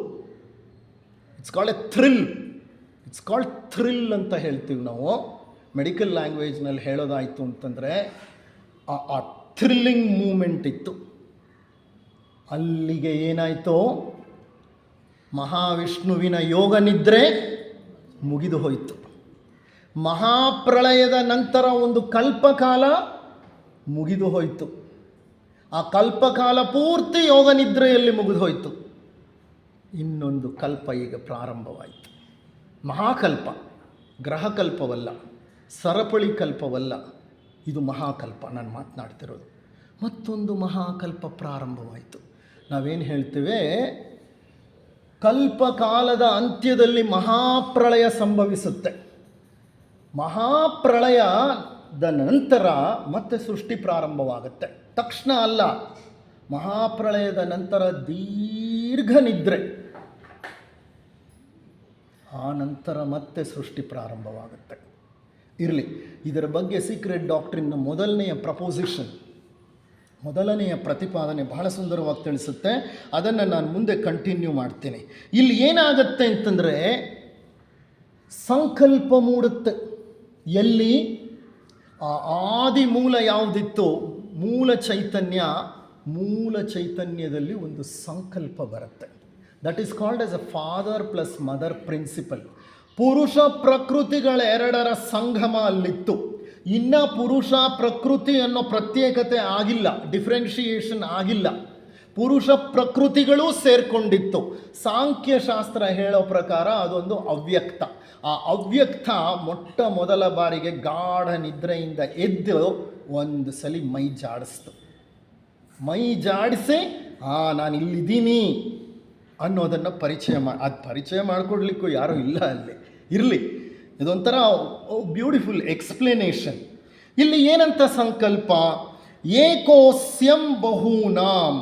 It's called A thrill. It's called thrill ಅಂತ ಹೇಳ್ತೀವಿ ನಾವು. ಮೆಡಿಕಲ್ ಲ್ಯಾಂಗ್ವೇಜ್ನಲ್ಲಿ ಹೇಳೋದಾಯಿತು ಅಂತಂದರೆ ಆ ಥ್ರಿಲ್ಲಿಂಗ್ ಮೂಮೆಂಟ್ ಇತ್ತು. ಅಲ್ಲಿಗೆ ಏನಾಯಿತು, ಮಹಾವಿಷ್ಣುವಿನ ಯೋಗ ನಿದ್ರೆ ಮುಗಿದು ಹೋಯಿತು. ಮಹಾಪ್ರಳಯದ ನಂತರ ಒಂದು ಕಲ್ಪಕಾಲ ಮುಗಿದು ಹೋಯಿತು. ಆ ಕಲ್ಪಕಾಲ ಪೂರ್ತಿ ಯೋಗ ನಿದ್ರೆಯಲ್ಲಿ ಮುಗಿದು ಹೋಯಿತು. ಇನ್ನೊಂದು ಕಲ್ಪ ಈಗ ಪ್ರಾರಂಭವಾಯಿತು. ಮಹಾಕಲ್ಪ, ಗ್ರಹಕಲ್ಪವಲ್ಲ, ಸರಪಳಿ ಕಲ್ಪವಲ್ಲ, ಇದು ಮಹಾಕಲ್ಪ. ನಾನು ಮಾತನಾಡ್ತಿರೋದು ಮತ್ತೊಂದು ಮಹಾಕಲ್ಪ ಪ್ರಾರಂಭವಾಯಿತು. ನಾವೇನು ಹೇಳ್ತೇವೆ, ಕಲ್ಪಕಾಲದ ಅಂತ್ಯದಲ್ಲಿ ಮಹಾಪ್ರಳಯ ಸಂಭವಿಸುತ್ತೆ. ಮಹಾಪ್ರಳಯದ ನಂತರ ಮತ್ತೆ ಸೃಷ್ಟಿ ಪ್ರಾರಂಭವಾಗುತ್ತೆ. ತಕ್ಷಣ ಅಲ್ಲ, ಮಹಾಪ್ರಳಯದ ನಂತರ ದೀರ್ಘ ನಿದ್ರೆ, ಆ ನಂತರ ಮತ್ತೆ ಸೃಷ್ಟಿ ಪ್ರಾರಂಭವಾಗುತ್ತೆ. ಇರಲಿ, ಇದರ ಬಗ್ಗೆ ಸೀಕ್ರೆಟ್ ಡಾಕ್ಟ್ರಿನ್ನ ಮೊದಲನೆಯ ಪ್ರತಿಪಾದನೆ ಬಹಳ ಸುಂದರವಾಗಿ ತಿಳಿಸುತ್ತೆ. ಅದನ್ನು ನಾನು ಮುಂದೆ ಕಂಟಿನ್ಯೂ ಮಾಡ್ತೀನಿ. ಇಲ್ಲಿ ಏನಾಗುತ್ತೆ ಅಂತಂದರೆ, ಸಂಕಲ್ಪ ಮೂಡುತ್ತೆ. ಎಲ್ಲಿ ಆ ಆದಿ ಮೂಲ ಯಾವುದಿತ್ತು, ಮೂಲ ಚೈತನ್ಯದಲ್ಲಿ ಒಂದು ಸಂಕಲ್ಪ ಬರುತ್ತೆ. That is called as a father plus mother principle. ಪುರುಷ ಪ್ರಕೃತಿಗಳೆರಡರ ಸಂಗಮ ಅಲ್ಲಿತ್ತು. ಇನ್ನು ಪುರುಷ ಪ್ರಕೃತಿ ಅನ್ನೋ ಪ್ರತ್ಯೇಕತೆ ಆಗಿಲ್ಲ, ಡಿಫ್ರೆನ್ಷಿಯೇಷನ್ ಆಗಿಲ್ಲ. ಪುರುಷ ಪ್ರಕೃತಿಗಳೂ ಸೇರ್ಕೊಂಡಿತ್ತು. ಸಾಂಖ್ಯಶಾಸ್ತ್ರ ಹೇಳೋ ಪ್ರಕಾರ ಅದೊಂದು ಅವ್ಯಕ್ತ. ಆ ಅವ್ಯಕ್ತ ಮೊಟ್ಟ ಮೊದಲ ಬಾರಿಗೆ ಗಾಢ ನಿದ್ರೆಯಿಂದ ಎದ್ದು ಒಂದು ಸಲ ಮೈ ಜಾಡಿಸ್ತು. ಮೈ ಜಾಡಿಸಿ ನಾನು ಇಲ್ಲಿದ್ದೀನಿ ಅನ್ನೋದನ್ನು ಪರಿಚಯ ಮಾಡಿಕೊಡ್ಲಿಕ್ಕೂ ಯಾರೂ ಇಲ್ಲ ಅಲ್ಲಿ. ಇರಲಿ, ಇದೊಂಥರ ಬ್ಯೂಟಿಫುಲ್ ಎಕ್ಸ್ಪ್ಲನೇಷನ್. ಇಲ್ಲಿ ಏನಂತ ಸಂಕಲ್ಪ? ಏಕೋಸ್ಯಂ ಬಹೂನಾಂ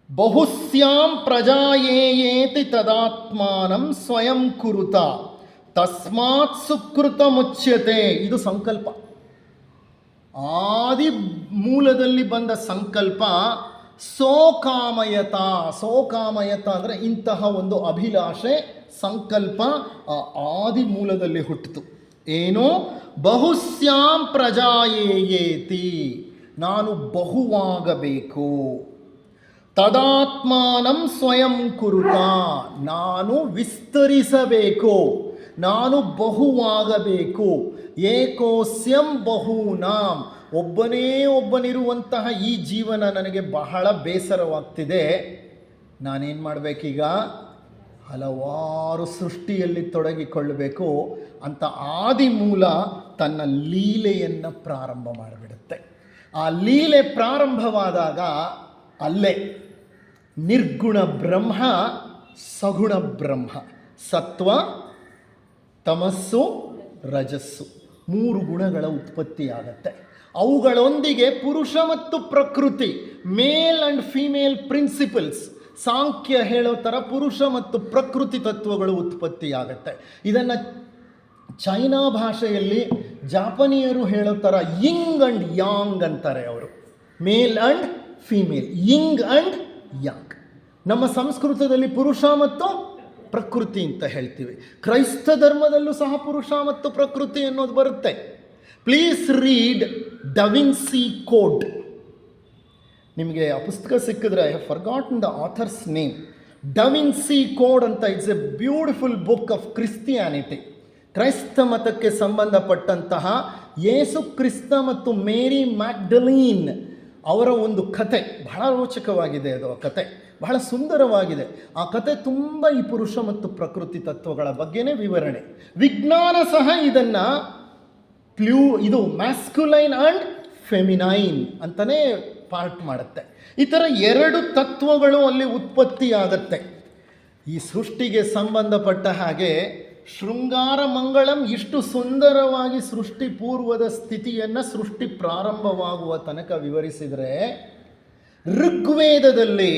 ಬಹುಸ್ಯಾಂ ಪ್ರಜಾಯೇಯೇತಿ ತದಾತ್ಮಾನಂ ಸ್ವಯಂ ಕುರುತ ತಸ್ಮಾತ್ ಸುಕೃತ ಮುಚ್ಯತೆ. ಇದು ಸಂಕಲ್ಪ, ಆದಿ ಮೂಲದಲ್ಲಿ ಬಂದ ಸಂಕಲ್ಪ. ಸೋಕಾಮಯತ ಅಂದರೆ ಇಂತಹ ಒಂದು ಅಭಿಲಾಷೆ, ಸಂಕಲ್ಪ ಆದಿ ಮೂಲದಲ್ಲಿ ಹುಟ್ಟಿತು. ಏನು? ಬಹುಸ್ಯಾಂ ಪ್ರಜಾಯೇಯೇತಿ, ನಾನು ಬಹುವಾಗಬೇಕು. ತದಾತ್ಮಾನಂ ಸ್ವಯಂ ಕುರುತ, ನಾನು ವಿಸ್ತರಿಸಬೇಕು, ನಾನು ಬಹುವಾಗಬೇಕು. ಏಕೋಸ್ಯಂ ಬಹೂನಾಂ, ಒಬ್ಬನಿರುವಂತಹ ಈ ಜೀವನ ನನಗೆ ಬಹಳ ಬೇಸರವಾಗ್ತಿದೆ. ನಾನೇನು ಮಾಡಬೇಕೀಗ? ಹಲವಾರು ಸೃಷ್ಟಿಯಲ್ಲಿ ತೊಡಗಿಕೊಳ್ಳಬೇಕು ಅಂತ ಆದಿ ಮೂಲ ತನ್ನ ಲೀಲೆಯನ್ನು ಪ್ರಾರಂಭ ಮಾಡಿಬಿಡುತ್ತೆ. ಆ ಲೀಲೆ ಪ್ರಾರಂಭವಾದಾಗ ಅಲ್ಲೇ ನಿರ್ಗುಣ ಬ್ರಹ್ಮ, ಸಗುಣ ಬ್ರಹ್ಮ, ಸತ್ವ, ತಮಸ್ಸು, ರಜಸ್ಸು, 3 ಗುಣಗಳ ಉತ್ಪತ್ತಿಯಾಗತ್ತೆ. ಅವುಗಳೊಂದಿಗೆ ಪುರುಷ ಮತ್ತು ಪ್ರಕೃತಿ, ಮೇಲ್ ಆ್ಯಂಡ್ ಫೀಮೇಲ್ ಪ್ರಿನ್ಸಿಪಲ್ಸ್, ಸಾಂಖ್ಯ ಹೇಳೋ ಥರ ಪುರುಷ ಮತ್ತು ಪ್ರಕೃತಿ ತತ್ವಗಳು ಉತ್ಪತ್ತಿಯಾಗತ್ತೆ. ಇದನ್ನು ಚೈನಾ ಭಾಷೆಯಲ್ಲಿ ಜಾಪನೀಯರು ಹೇಳೋ ಥರ ಯಿಂಗ್ ಆ್ಯಂಡ್ ಯಾಂಗ್ ಅಂತಾರೆ. ಅವರು male and female, yin and yang. ನಮ್ಮ ಸಂಸ್ಕೃತದಲ್ಲಿ ಪುರುಷ ಮತ್ತು ಪ್ರಕೃತಿ ಅಂತ ಹೇಳ್ತೀವಿ. ಕ್ರೈಸ್ತ ಧರ್ಮದಲ್ಲೂ ಸಹ ಪುರುಷ ಮತ್ತು ಪ್ರಕೃತಿ ಅನ್ನೋದು ಬರುತ್ತೆ. ಪ್ಲೀಸ್ ರೀಡ್ ಡ ವಿನ್ಸಿ ಕೋಡ್. ನಿಮಗೆ ಆ ಪುಸ್ತಕ ಸಿಕ್ಕಿದ್ರೆ, I have forgotten the author's name. ಡ ವಿನ್ಸಿ ಕೋಡ್ ಅಂತ. It's A beautiful book of Christianity. ಕ್ರೈಸ್ತ ಮತಕ್ಕೆ ಸಂಬಂಧಪಟ್ಟಂತಹ ಯೇಸು ಕ್ರಿಸ್ತ ಮತ್ತು ಮೇರಿ ಮ್ಯಾಗ್ಡಲೀನ್ ಅವರ ಒಂದು ಕತೆ. ಬಹಳ ರೋಚಕವಾಗಿದೆ ಅದು. ಆ ಕತೆ ಬಹಳ ಸುಂದರವಾಗಿದೆ. ಆ ಕತೆ ತುಂಬ ಈ ಪುರುಷ ಮತ್ತು ಪ್ರಕೃತಿ ತತ್ವಗಳ ಬಗ್ಗೆನೇ ವಿವರಣೆ. ವಿಜ್ಞಾನ ಸಹ ಇದನ್ನು ಇದು ಮ್ಯಾಸ್ಕ್ಯುಲೈನ್ ಆ್ಯಂಡ್ ಫೆಮಿನೈನ್ ಅಂತಲೇ ಪಾರ್ಟ್ ಮಾಡುತ್ತೆ. ಈ ಥರ 2 ತತ್ವಗಳು ಅಲ್ಲಿ ಉತ್ಪತ್ತಿಯಾಗತ್ತೆ. ಈ ಸೃಷ್ಟಿಗೆ ಸಂಬಂಧಪಟ್ಟ ಹಾಗೆ ಶೃಂಗಾರ ಮಂಗಳಂ ಇಷ್ಟು ಸುಂದರವಾಗಿ ಸೃಷ್ಟಿ ಪೂರ್ವದ ಸ್ಥಿತಿಯನ್ನು ಸೃಷ್ಟಿ ಪ್ರಾರಂಭವಾಗುವ ತನಕ ವಿವರಿಸಿದರೆ, ಋಗ್ವೇದದಲ್ಲಿ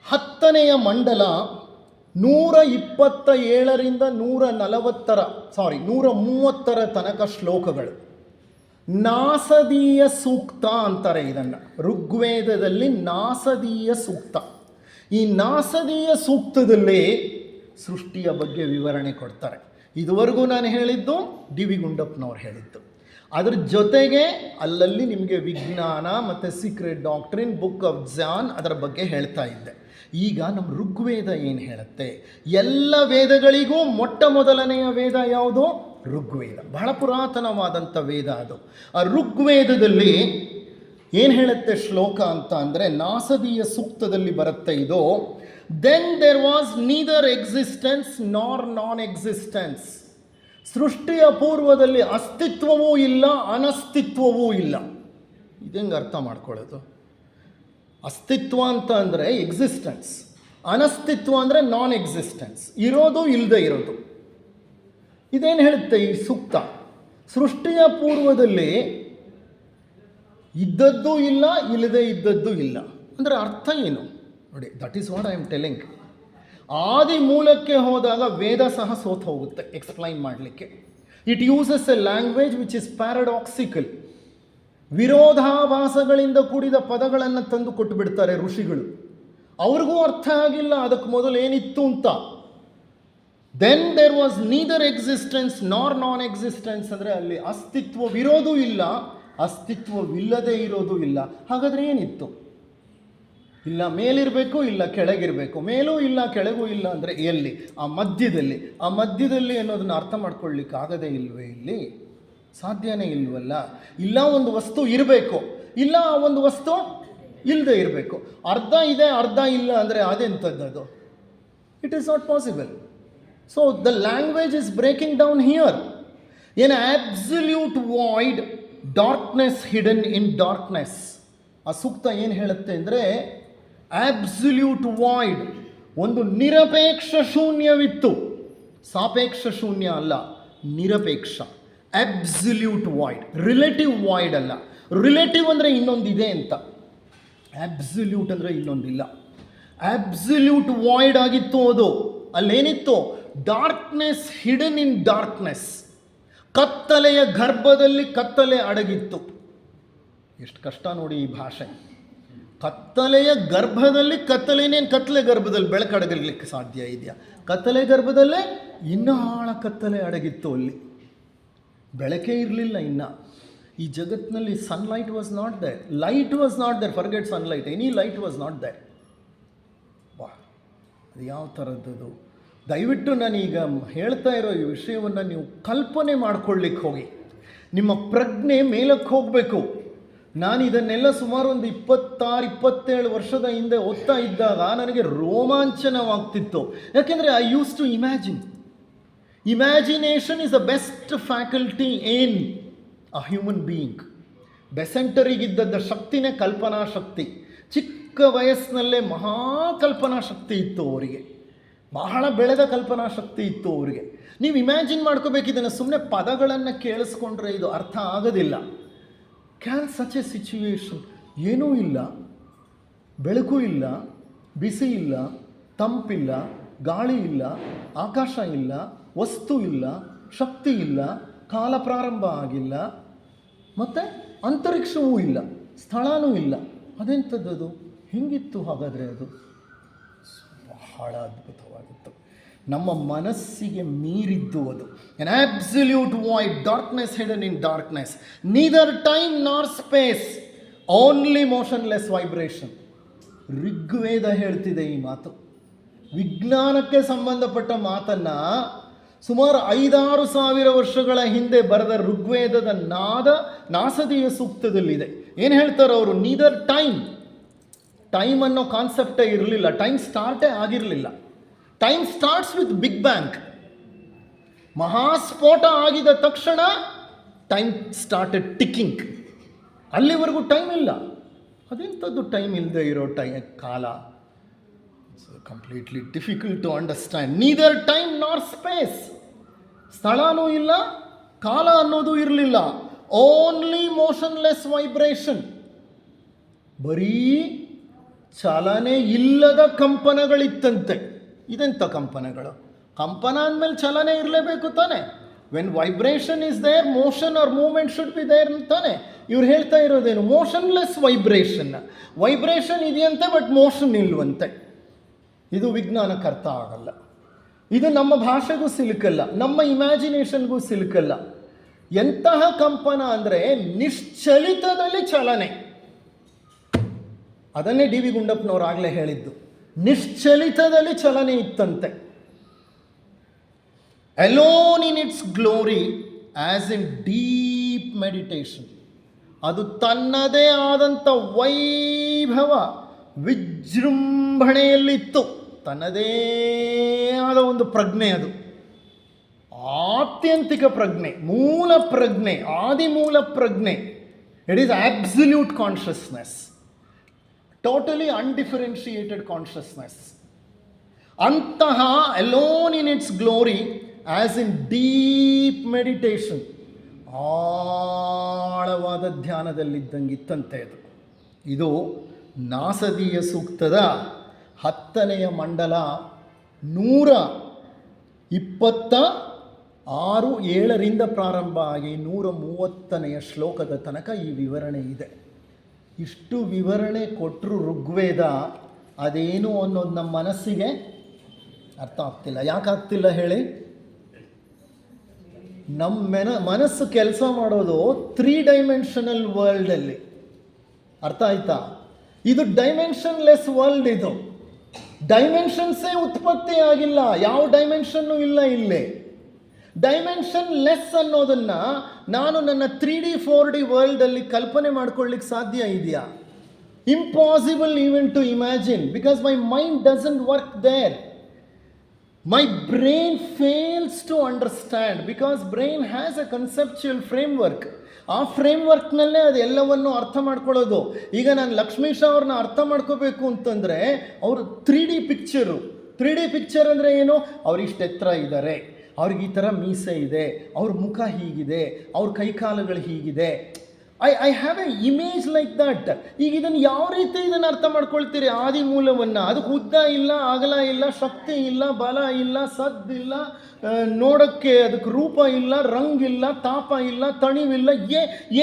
10ನೆಯ ಮಂಡಲ 127ರಿಂದ 130 ತನಕ ಶ್ಲೋಕಗಳು. ನಾಸದೀಯ ಸೂಕ್ತ ಅಂತಾರೆ ಇದನ್ನು. ಋಗ್ವೇದದಲ್ಲಿ ನಾಸದೀಯ ಸೂಕ್ತ. ಈ ನಾಸದೀಯ ಸೂಕ್ತದಲ್ಲಿ ಸೃಷ್ಟಿಯ ಬಗ್ಗೆ ವಿವರಣೆ ಕೊಡ್ತಾರೆ. ಇದುವರೆಗೂ ನಾನು ಹೇಳಿದ್ದು ಡಿ ವಿ ಗುಂಡಪ್ಪನವ್ರು ಹೇಳಿದ್ದು. ಅದ್ರ ಜೊತೆಗೆ ಅಲ್ಲಲ್ಲಿ ನಿಮಗೆ ವಿಜ್ಞಾನ ಮತ್ತು secret doctrine, book of John ಅದರ ಬಗ್ಗೆ ಹೇಳ್ತಾ ಇದ್ದೆ. ಈಗ ನಮ್ಮ ಋಗ್ವೇದ ಏನು ಹೇಳುತ್ತೆ? ಎಲ್ಲ ವೇದಗಳಿಗೂ ಮೊಟ್ಟ ಮೊದಲನೆಯ ವೇದ ಯಾವುದು? ಋಗ್ವೇದ. ಬಹಳ ಪುರಾತನವಾದಂಥ ವೇದ ಅದು. ಆ ಋಗ್ವೇದದಲ್ಲಿ ಏನು ಹೇಳುತ್ತೆ ಶ್ಲೋಕ ಅಂತ ಅಂದರೆ, ನಾಸದೀಯ ಸೂಕ್ತದಲ್ಲಿ ಬರುತ್ತೆ ಇದು. Then there was neither existence nor non existence. ಸೃಷ್ಟಿಯ ಪೂರ್ವದಲ್ಲಿ ಅಸ್ತಿತ್ವವೂ ಇಲ್ಲ, ಅನಸ್ತಿತ್ವವೂ ಇಲ್ಲ. ಇದಂಗೆ ಅರ್ಥ ಮಾಡ್ಕೊಳ್ಳೋದು? ಅಸ್ತಿತ್ವ ಅಂತ ಅಂದರೆ ಎಕ್ಸಿಸ್ಟೆನ್ಸ್, ಅನಸ್ತಿತ್ವ ಅಂದರೆ ನಾನ್ ಎಕ್ಸಿಸ್ಟೆನ್ಸ್, ಇರೋದು ಇಲ್ಲದೆ ಇರೋದು. ಇದೇನು ಹೇಳುತ್ತೆ ಈ ಸೂಕ್ತ? ಸೃಷ್ಟಿಯ ಪೂರ್ವದಲ್ಲಿ ಇದ್ದದ್ದು ಇಲ್ಲ, ಇಲ್ಲದೆ ಇದ್ದದ್ದು ಇಲ್ಲ. ಅಂದರೆ ಅರ್ಥ ಏನು ನೋಡಿ? That is what I am telling. ಆದಿ ಮೂಲಕ್ಕೆ ಹೋದಾಗ ವೇದ ಸಹ ಸೋತು ಹೋಗುತ್ತೆ ಎಕ್ಸ್ಪ್ಲೈನ್ ಮಾಡಲಿಕ್ಕೆ. It uses a language which is paradoxical. ವಿರೋಧಾಭಾಸಗಳಿಂದ ಕೂಡಿದ ಪದಗಳನ್ನು ತಂದು ಕೊಟ್ಟು ಬಿಡ್ತಾರೆ ಋಷಿಗಳು. ಅವ್ರಿಗೂ ಅರ್ಥ ಆಗಿಲ್ಲ ಅದಕ್ಕೆ ಮೊದಲು ಏನಿತ್ತು ಅಂತ. Then there was neither existence nor non existence ಅಂದರೆ ಅಲ್ಲಿ ಅಸ್ತಿತ್ವವಿರೋದು ಇಲ್ಲ, ಅಸ್ತಿತ್ವವಿಲ್ಲದೆ ಇರೋದು ಇಲ್ಲ. ಹಾಗಾದರೆ ಏನಿತ್ತು? ಇಲ್ಲ ಮೇಲಿರಬೇಕು, ಇಲ್ಲ ಕೆಳಗಿರಬೇಕು, ಮೇಲೂ ಇಲ್ಲ ಕೆಳಗೂ ಇಲ್ಲ ಅಂದರೆ ಎಲ್ಲಿ? ಆ ಮಧ್ಯದಲ್ಲಿ ಅನ್ನೋದನ್ನ ಅರ್ಥ ಮಾಡ್ಕೊಳ್ಳಿಕ್ಕೆ ಆಗದೇ ಇಲ್ವೇ ಇಲ್ಲಿ? ಸಾಧ್ಯನೇ ಇಲ್ವಲ್ಲ. ಇಲ್ಲ ಒಂದು ವಸ್ತು ಇರಬೇಕು, ಇಲ್ಲ ಆ ಒಂದು ವಸ್ತು ಇಲ್ಲದೆ ಇರಬೇಕು. ಅರ್ಧ ಇದೆ ಅರ್ಧ ಇಲ್ಲ ಅಂದರೆ ಅದೆಂಥದ್ದು? It is not possible. So the language is breaking down here. An absolute void, darkness hidden in darkness. ಆ ಸೂಕ್ತ ಏನು ಹೇಳುತ್ತೆ ಅಂದರೆ, ಆಬ್ಸಲ್ಯೂಟ್ ವಾಯ್ಡ್, ಒಂದು ನಿರಪೇಕ್ಷ ಶೂನ್ಯವಿತ್ತು. ಸಾಪೇಕ್ಷ ಶೂನ್ಯ ಅಲ್ಲ, ನಿರಪೇಕ್ಷ. ಆಬ್ಸಲ್ಯೂಟ್ ವಾಯ್ಡ್, ರಿಲೇಟಿವ್ ವಾಯ್ಡ್ ಅಲ್ಲ. ರಿಲೇಟಿವ್ ಅಂದರೆ ಇನ್ನೊಂದಿದೆ ಅಂತ, ಆಬ್ಸಲ್ಯೂಟ್ ಅಂದರೆ ಇನ್ನೊಂದಿಲ್ಲ. ಆಬ್ಸಲ್ಯೂಟ್ ವಾಯ್ಡ್ ಆಗಿತ್ತು ಅದು. ಅಲ್ಲೇನಿತ್ತು? Darkness hidden in darkness. ಕತ್ತಲೆಯ ಗರ್ಭದಲ್ಲಿ ಕತ್ತಲೆ ಅಡಗಿತ್ತು. ಎಷ್ಟು ಕಷ್ಟ ನೋಡಿ ಈ ಭಾಷೆ. ಕತ್ತಲೆಯ ಗರ್ಭದಲ್ಲಿ ಕತ್ತಲೆ. ಇನ್ನೇನು ಕತ್ತಲೆ ಗರ್ಭದಲ್ಲಿ ಬೆಳಕು ಅಡಗಿರ್ಲಿಕ್ಕೆ ಸಾಧ್ಯ ಇದೆಯಾ? ಕತ್ತಲೆ ಗರ್ಭದಲ್ಲೇ ಇನ್ನೂ ಆಳ ಕತ್ತಲೆ ಅಡಗಿತ್ತು. ಅಲ್ಲಿ ಬೆಳಕೇ ಇರಲಿಲ್ಲ. ಇನ್ನು ಈ ಜಗತ್ತಿನಲ್ಲಿ sunlight was not there, light was not there. Forget sunlight, any light was not there. ವಾ, ಅದು ಯಾವ ಥರದ್ದು! ದಯವಿಟ್ಟು ನಾನೀಗ ಹೇಳ್ತಾ ಇರೋ ಈ ವಿಷಯವನ್ನು ನೀವು ಕಲ್ಪನೆ ಮಾಡ್ಕೊಳ್ಳಿಕ್ಕೆ ಹೋಗಿ. ನಿಮ್ಮ ಪ್ರಜ್ಞೆ ಮೇಲಕ್ಕೆ ಹೋಗಬೇಕು. ನಾನು ಇದನ್ನೆಲ್ಲ ಸುಮಾರು ಒಂದು 26-27 ವರ್ಷದ ಹಿಂದೆ ಓದ್ತಾ ಇದ್ದಾಗ ನನಗೆ ರೋಮಾಂಚನವಾಗ್ತಿತ್ತು. ಯಾಕೆಂದರೆ I use to imagine. Imagination is the best faculty in a human being. ಬೆಸೆಂಟರಿಗಿದ್ದದ್ದ ಶಕ್ತಿನೇ ಕಲ್ಪನಾ ಶಕ್ತಿ. ಚಿಕ್ಕ ವಯಸ್ಸಿನಲ್ಲೇ ಮಹಾಕಲ್ಪನಾ ಶಕ್ತಿ ಇತ್ತು ಅವರಿಗೆ, ಬಹಳ ಬೆಳೆದ ಕಲ್ಪನಾ ಶಕ್ತಿ ಇತ್ತು ಅವರಿಗೆ. ನೀವು ಇಮ್ಯಾಜಿನ್ ಮಾಡ್ಕೋಬೇಕಿದ್ದನ್ನು. ಸುಮ್ಮನೆ ಪದಗಳನ್ನು ಕೇಳಿಸ್ಕೊಂಡ್ರೆ ಇದು ಅರ್ಥ ಆಗೋದಿಲ್ಲ. Can such A situation? ಏನೂ ಇಲ್ಲ, ಬೆಳಕು ಇಲ್ಲ, ಬಿಸಿ ಇಲ್ಲ, ತಂಪಿಲ್ಲ, ಗಾಳಿ ಇಲ್ಲ, ಆಕಾಶ ಇಲ್ಲ, ವಸ್ತು ಇಲ್ಲ, ಶಕ್ತಿ ಇಲ್ಲ, ಕಾಲ ಪ್ರಾರಂಭ ಆಗಿಲ್ಲ, ಮತ್ತು ಅಂತರಿಕ್ಷವೂ ಇಲ್ಲ, ಸ್ಥಳನೂ ಇಲ್ಲ. ಅದೆಂಥದ್ದು? ಹೆಂಗಿತ್ತು ಹಾಗಾದರೆ ಅದು? ಬಹಳ ಅದ್ಭುತವಾಗಿತ್ತು. ನಮ್ಮ ಮನಸ್ಸಿಗೆ ಮೀರಿದ್ದು ಅದು. N absolute void, darkness hidden in darkness, neither time nor space, only ಮೋಷನ್ಲೆಸ್ vibration. Rigveda ಹೇಳ್ತಿದೆ ಈ ಮಾತು. ವಿಜ್ಞಾನಕ್ಕೆ ಸಂಬಂಧಪಟ್ಟ ಮಾತನ್ನು ಸುಮಾರು 5,000-6,000 ವರ್ಷಗಳ ಹಿಂದೆ ಬರೆದ ಋಗ್ವೇದದ ನಾಸದಿಯ ಸೂಕ್ತದಲ್ಲಿದೆ. ಏನು ಹೇಳ್ತಾರೆ ಅವರು? ನೀದರ್ ಟೈಮ್ ಅನ್ನೋ ಕಾನ್ಸೆಪ್ಟೇ ಇರಲಿಲ್ಲ. ಟೈಮ್ ಸ್ಟಾರ್ಟೇ ಆಗಿರಲಿಲ್ಲ. Time starts with big bang. ಮಹಾಸ್ಫೋಟ ಆಗಿದ ತಕ್ಷಣ ಟೈಮ್ ಸ್ಟಾರ್ಟೆಡ್ ಟಿಕ್ಕಿಂಗ್. ಅಲ್ಲಿವರೆಗೂ ಟೈಮ್ ಇಲ್ಲ. ಅದೆಂಥದ್ದು ಟೈಮ್ ಇಲ್ಲದೆ ಇರೋ ಕಾಲ? Completely difficult to understand. Neither time nor space, ಸ್ಥಳನೂ ಇಲ್ಲ, ಕಾಲ ಅನ್ನೋದು ಇರಲಿಲ್ಲ. ಓನ್ಲಿ ಮೋಷನ್ಲೆಸ್ ವೈಬ್ರೇಷನ್, ಬರೀ ಚಲನೆ ಇಲ್ಲದ ಕಂಪನಗಳಿತ್ತಂತೆ. ಇದೆಂಥ ಕಂಪನಗಳು? ಕಂಪನ ಅಂದಮೇಲೆ ಚಲನೆ ಇರಲೇಬೇಕು ತಾನೆ. When vibration is there, motion or movement should be there ಅಂತಾನೆ. ಇವ್ರು ಹೇಳ್ತಾ ಇರೋದೇನು? Motionless vibration. ವೈಬ್ರೇಷನ್ ಇದೆಯಂತೆ, ಬಟ್ ಮೋಷನ್ ಇಲ್ವಂತೆ. ಇದು ವಿಜ್ಞಾನಕ್ಕೆ ಅರ್ಥ ಆಗಲ್ಲ. ಇದು ನಮ್ಮ ಭಾಷೆಗೂ ಸಿಲುಕಲ್ಲ, ನಮ್ಮ ಇಮ್ಯಾಜಿನೇಷನ್ಗೂ ಸಿಲುಕಲ್ಲ. ಎಂತಹ ಕಂಪನ ಅಂದರೆ ನಿಶ್ಚಲಿತದಲ್ಲಿ ಚಲನೆ. ಅದನ್ನೇ ಡಿ ವಿ ಗುಂಡಪ್ಪನವ್ರು ಆಗಲೇ ಹೇಳಿದ್ದು. ನಿಶ್ಚಲಿತದಲ್ಲಿ ಚಲನೆ ಇತ್ತಂತೆ. Alone in its glory as in deep meditation. ಅದು ತನ್ನದೇ ಆದಂಥ ವೈಭವ ವಿಜೃಂಭಣೆಯಲ್ಲಿತ್ತು. ತನ್ನದೇ ಆದ ಒಂದು ಪ್ರಜ್ಞೆ, ಅದು ಆತ್ಯಂತಿಕ ಪ್ರಜ್ಞೆ, ಮೂಲ ಪ್ರಜ್ಞೆ, ಆದಿಮೂಲ ಪ್ರಜ್ಞೆ. It is absolute consciousness, totally undifferentiated consciousness. ಅಂತಹ alone in its glory as in deep meditation, ಆಳವಾದ ಧ್ಯಾನದಲ್ಲಿದ್ದಂಗಿತ್ತಂತೆ ಅದು. ಇದು ನಾಸದಿಯ ಸೂಕ್ತದ 10ನೇ ಮಂಡಲ 126-7 ಪ್ರಾರಂಭ ಆಗಿ 130ನೇ ಶ್ಲೋಕದ ತನಕ ಈ ವಿವರಣೆ ಇದೆ. ಇಷ್ಟು ವಿವರಣೆ ಕೊಟ್ಟರು ಋಗ್ವೇದ, ಅದೇನು ಅನ್ನೋದು ನಮ್ಮ ಮನಸ್ಸಿಗೆ ಅರ್ಥ ಆಗ್ತಿಲ್ಲ. ಯಾಕಾಗ್ತಿಲ್ಲ ಹೇಳಿ? ನಮ್ಮ ಮನಸ್ಸು ಕೆಲಸ ಮಾಡೋದು 3 ಡೈಮೆನ್ಷನಲ್ ವರ್ಲ್ಡಲ್ಲಿ. ಅರ್ಥ ಆಯ್ತಾ? ಇದು ಡೈಮೆನ್ಷನ್ಲೆಸ್ ವರ್ಲ್ಡ್. ಇದು ಡೈಮೆನ್ಷನ್ಸೇ ಉತ್ಪತ್ತಿ ಆಗಿಲ್ಲ, ಯಾವ ಡೈಮೆನ್ಷನ್ನು ಇಲ್ಲ ಇಲ್ಲಿ. ಡೈಮೆನ್ಷನ್ ಲೆಸ್ ಅನ್ನೋದನ್ನ ನಾನು ನನ್ನ 3D 4D ವರ್ಲ್ಡಲ್ಲಿ ಕಲ್ಪನೆ ಮಾಡ್ಕೊಳ್ಳಿಕ್ಕೆ ಸಾಧ್ಯ ಇದೆಯಾ? Impossible even to imagine, because my mind doesn't work there. My brain fails to understand because brain has a conceptual framework. ಆ ಫ್ರೇಮ್ವರ್ಕ್ನಲ್ಲೇ ಅದು ಎಲ್ಲವನ್ನು ಅರ್ಥ ಮಾಡ್ಕೊಳ್ಳೋದು. ಈಗ ನಾನು ಲಕ್ಷ್ಮೀಶ ಅವ್ರನ್ನ ಅರ್ಥ ಮಾಡ್ಕೋಬೇಕು ಅಂತಂದರೆ ಅವರು 3D ಪಿಕ್ಚರು. 3D ಪಿಕ್ಚರ್ ಅಂದರೆ ಏನು? ಅವ್ರು ಇಷ್ಟು ಎತ್ತರ ಇದ್ದಾರೆ, ಅವ್ರಿಗೆ ಈ ಥರ ಮೀಸೆ ಇದೆ, ಅವ್ರ ಮುಖ ಹೀಗಿದೆ, ಅವ್ರ ಕೈಕಾಲುಗಳು ಹೀಗಿದೆ. I have A image like that. ಈಗ ಇದನ್ನು ಯಾವ ರೀತಿ ಇದನ್ನು ಅರ್ಥ ಮಾಡ್ಕೊಳ್ತೀರಿ? ಆದಿ ಮೂಲವನ್ನು. ಅದಕ್ಕೆ ಉದ್ದ ಇಲ್ಲ, ಅಗಲ ಇಲ್ಲ, ಶಕ್ತಿ ಇಲ್ಲ, ಬಲ ಇಲ್ಲ, ಸದ್ದಿಲ್ಲ, ನೋಡೋಕ್ಕೆ ಅದಕ್ಕೆ ರೂಪ ಇಲ್ಲ, ರಂಗಿಲ್ಲ, ತಾಪ ಇಲ್ಲ, ತಣಿವಿಲ್ಲ,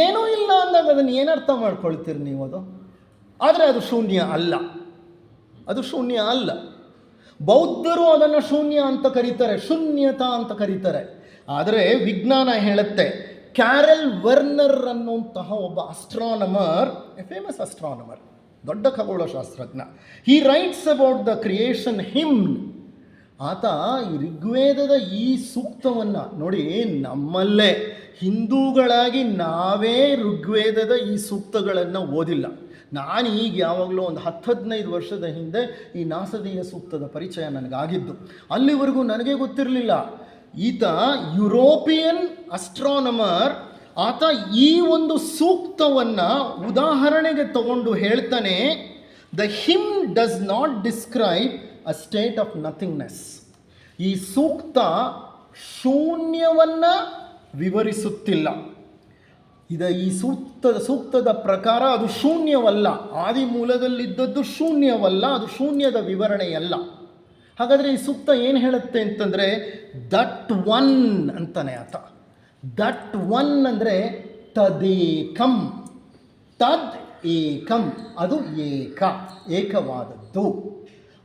ಏನೂ ಇಲ್ಲ ಅಂದಾಗ ಅದನ್ನು ಏನರ್ಥ ಮಾಡ್ಕೊಳ್ತೀರಿ ನೀವು? ಅದು ಆದರೆ ಅದು ಶೂನ್ಯ ಅಲ್ಲ, ಅದು ಶೂನ್ಯ ಅಲ್ಲ. ಬೌದ್ಧರು ಅದನ್ನು ಶೂನ್ಯ ಅಂತ ಕರೀತಾರೆ, ಶೂನ್ಯತಾ ಅಂತ ಕರೀತಾರೆ. ಆದರೆ ವಿಜ್ಞಾನ ಹೇಳುತ್ತೆ, ಕ್ಯಾರೆಲ್ ವರ್ನರ್ ಅನ್ನುವಂತಹ ಒಬ್ಬ ಅಸ್ಟ್ರಾನಮರ್, ಎ ಫೇಮಸ್ ಅಸ್ಟ್ರಾನಮರ್, ದೊಡ್ಡ ಖಗೋಳಶಾಸ್ತ್ರಜ್ಞ, he writes about the creation hymn. ಆತ ಈ ಋಗ್ವೇದದ ಈ ಸೂಕ್ತವನ್ನು ನೋಡಿ, ನಮ್ಮಲ್ಲೇ ಹಿಂದೂಗಳಾಗಿ ನಾವೇ ಋಗ್ವೇದದ ಈ ಸೂಕ್ತಗಳನ್ನು ಓದಿಲ್ಲ. ನಾನು ಈಗ ಯಾವಾಗಲೂ ಒಂದು 10-15 ವರ್ಷದ ಹಿಂದೆ ಈ ನಾಸದೀಯ ಸೂಕ್ತದ ಪರಿಚಯ ನನಗಾಗಿದ್ದು. ಅಲ್ಲಿವರೆಗೂ ನನಗೆ ಗೊತ್ತಿರಲಿಲ್ಲ. ಈತ ಯುರೋಪಿಯನ್ ಅಸ್ಟ್ರಾನಮರ್. ಆತ ಈ ಒಂದು ಸೂಕ್ತವನ್ನು ಉದಾಹರಣೆಗೆ ತಗೊಂಡು ಹೇಳ್ತಾನೆ, the him does not describe a state of nothingness. ಈ ಸೂಕ್ತ ಶೂನ್ಯವನ್ನು ವಿವರಿಸುತ್ತಿಲ್ಲ. ಈ ಸೂಕ್ತದ ಪ್ರಕಾರ ಅದು ಶೂನ್ಯವಲ್ಲ, ಆದಿ ಮೂಲದಲ್ಲಿದ್ದದ್ದು ಶೂನ್ಯವಲ್ಲ, ಅದು ಶೂನ್ಯದ ವಿವರಣೆಯಲ್ಲ. ಹಾಗಾದರೆ ಈ ಸೂಕ್ತ ಏನು ಹೇಳುತ್ತೆ ಅಂತಂದರೆ, ದಟ್ ಒನ್ ಅಂತಾನೆ ಆತ. ದಟ್ ಒನ್ ಅಂದರೆ ತದೇಕಂ, ತದ್ ಏಕಂ, ಅದು ಏಕವಾದದ್ದು.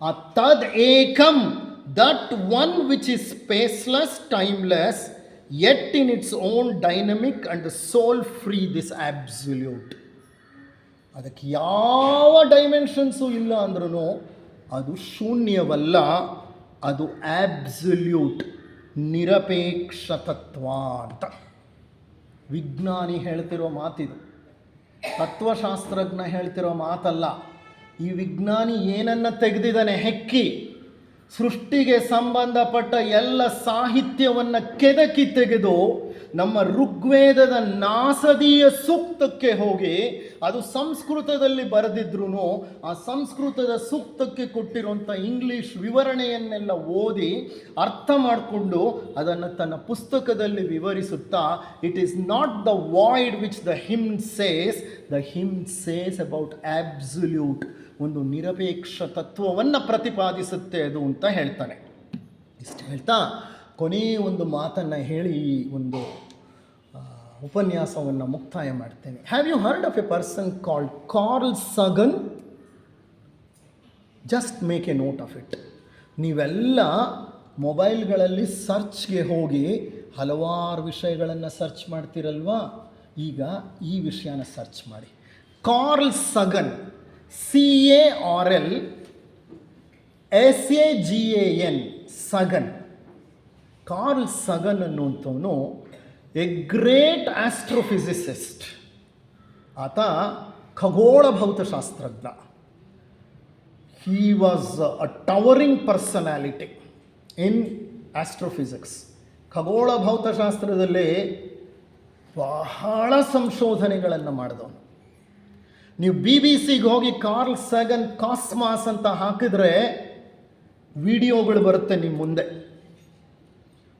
ಆ ತದ್ ಏಕಂ, that one which is spaceless, timeless, yet in its own dynamic and soul free, this absolute. ಅದಕ್ಕೆ ಯಾವ ಡೈಮೆನ್ಷನ್ಸು ಇಲ್ಲ ಅಂದ್ರೂ ಅದು ಶೂನ್ಯವಲ್ಲ, ಅದು ಆಬ್ಸಲ್ಯೂಟ್, ನಿರಪೇಕ್ಷ ತತ್ವ ಅಂತ ವಿಜ್ಞಾನಿ ಹೇಳ್ತಿರೋ ಮಾತಿದು, ತತ್ವಶಾಸ್ತ್ರಜ್ಞ ಹೇಳ್ತಿರೋ ಮಾತಲ್ಲ. ಈ ವಿಜ್ಞಾನಿ ಏನನ್ನು ತೆಗೆದಿದ್ದಾನೆ, ಹೆಕ್ಕಿ ಸೃಷ್ಟಿಗೆ ಸಂಬಂಧಪಟ್ಟ ಎಲ್ಲ ಸಾಹಿತ್ಯವನ್ನು ಕೆದಕಿ ತೆಗೆದು ನಮ್ಮ ಋಗ್ವೇದದ ನಾಸದೀಯ ಸೂಕ್ತಕ್ಕೆ ಹೋಗಿ, ಅದು ಸಂಸ್ಕೃತದಲ್ಲಿ ಬರೆದಿದ್ರೂ ಆ ಸಂಸ್ಕೃತದ ಸೂಕ್ತಕ್ಕೆ ಕೊಟ್ಟಿರುವಂಥ ಇಂಗ್ಲೀಷ್ ವಿವರಣೆಯನ್ನೆಲ್ಲ ಓದಿ ಅರ್ಥ ಮಾಡಿಕೊಂಡು ಅದನ್ನು ತನ್ನ ಪುಸ್ತಕದಲ್ಲಿ ವಿವರಿಸುತ್ತಾ, it is not the void which the hymn says about absolute, ಒಂದು ನಿರಪೇಕ್ಷ ತತ್ವವನ್ನು ಪ್ರತಿಪಾದಿಸುತ್ತೆ ಅದು ಅಂತ ಹೇಳ್ತಾನೆ. ಇಷ್ಟು ಹೇಳ್ತಾ ಕೊನೆಯ ಒಂದು ಮಾತನ್ನು ಹೇಳಿ ಈ ಒಂದು ಉಪನ್ಯಾಸವನ್ನು ಮುಕ್ತಾಯ ಮಾಡ್ತೇನೆ. Have you heard of a person called Carl Sagan? Just make a note of it. ನೀವೆಲ್ಲ ಮೊಬೈಲ್ಗಳಲ್ಲಿ ಸರ್ಚ್ಗೆ ಹೋಗಿ ಹಲವಾರು ವಿಷಯಗಳನ್ನು ಸರ್ಚ್ ಮಾಡ್ತೀರಲ್ವಾ, ಈಗ ಈ ವಿಷಯನ ಸರ್ಚ್ ಮಾಡಿ. Carl Sagan, CARL SAGAN, Sagan. Carl Sagan ಅನ್ನುವಂಥವನು ಎ ಗ್ರೇಟ್ ಆಸ್ಟ್ರೋಫಿಸಿಸಿಸ್ಟ್. ಆತ ಖಗೋಳ ಭೌತಶಾಸ್ತ್ರಜ್ಞ. He was a towering personality in astrophysics. ಖಗೋಳ ಭೌತಶಾಸ್ತ್ರದಲ್ಲಿ ಬಹಳ ಸಂಶೋಧನೆಗಳನ್ನು ಮಾಡಿದವನು. ನೀವು BBC-ಗೆ ಹೋಗಿ ಕಾರ್ಲ್ ಸಗನ್ ಕಾಸ್ಮಾಸ್ ಅಂತ ಹಾಕಿದ್ರೆ ವಿಡಿಯೋಗಳು ಬರುತ್ತೆ ನಿಮ್ಮ ಮುಂದೆ,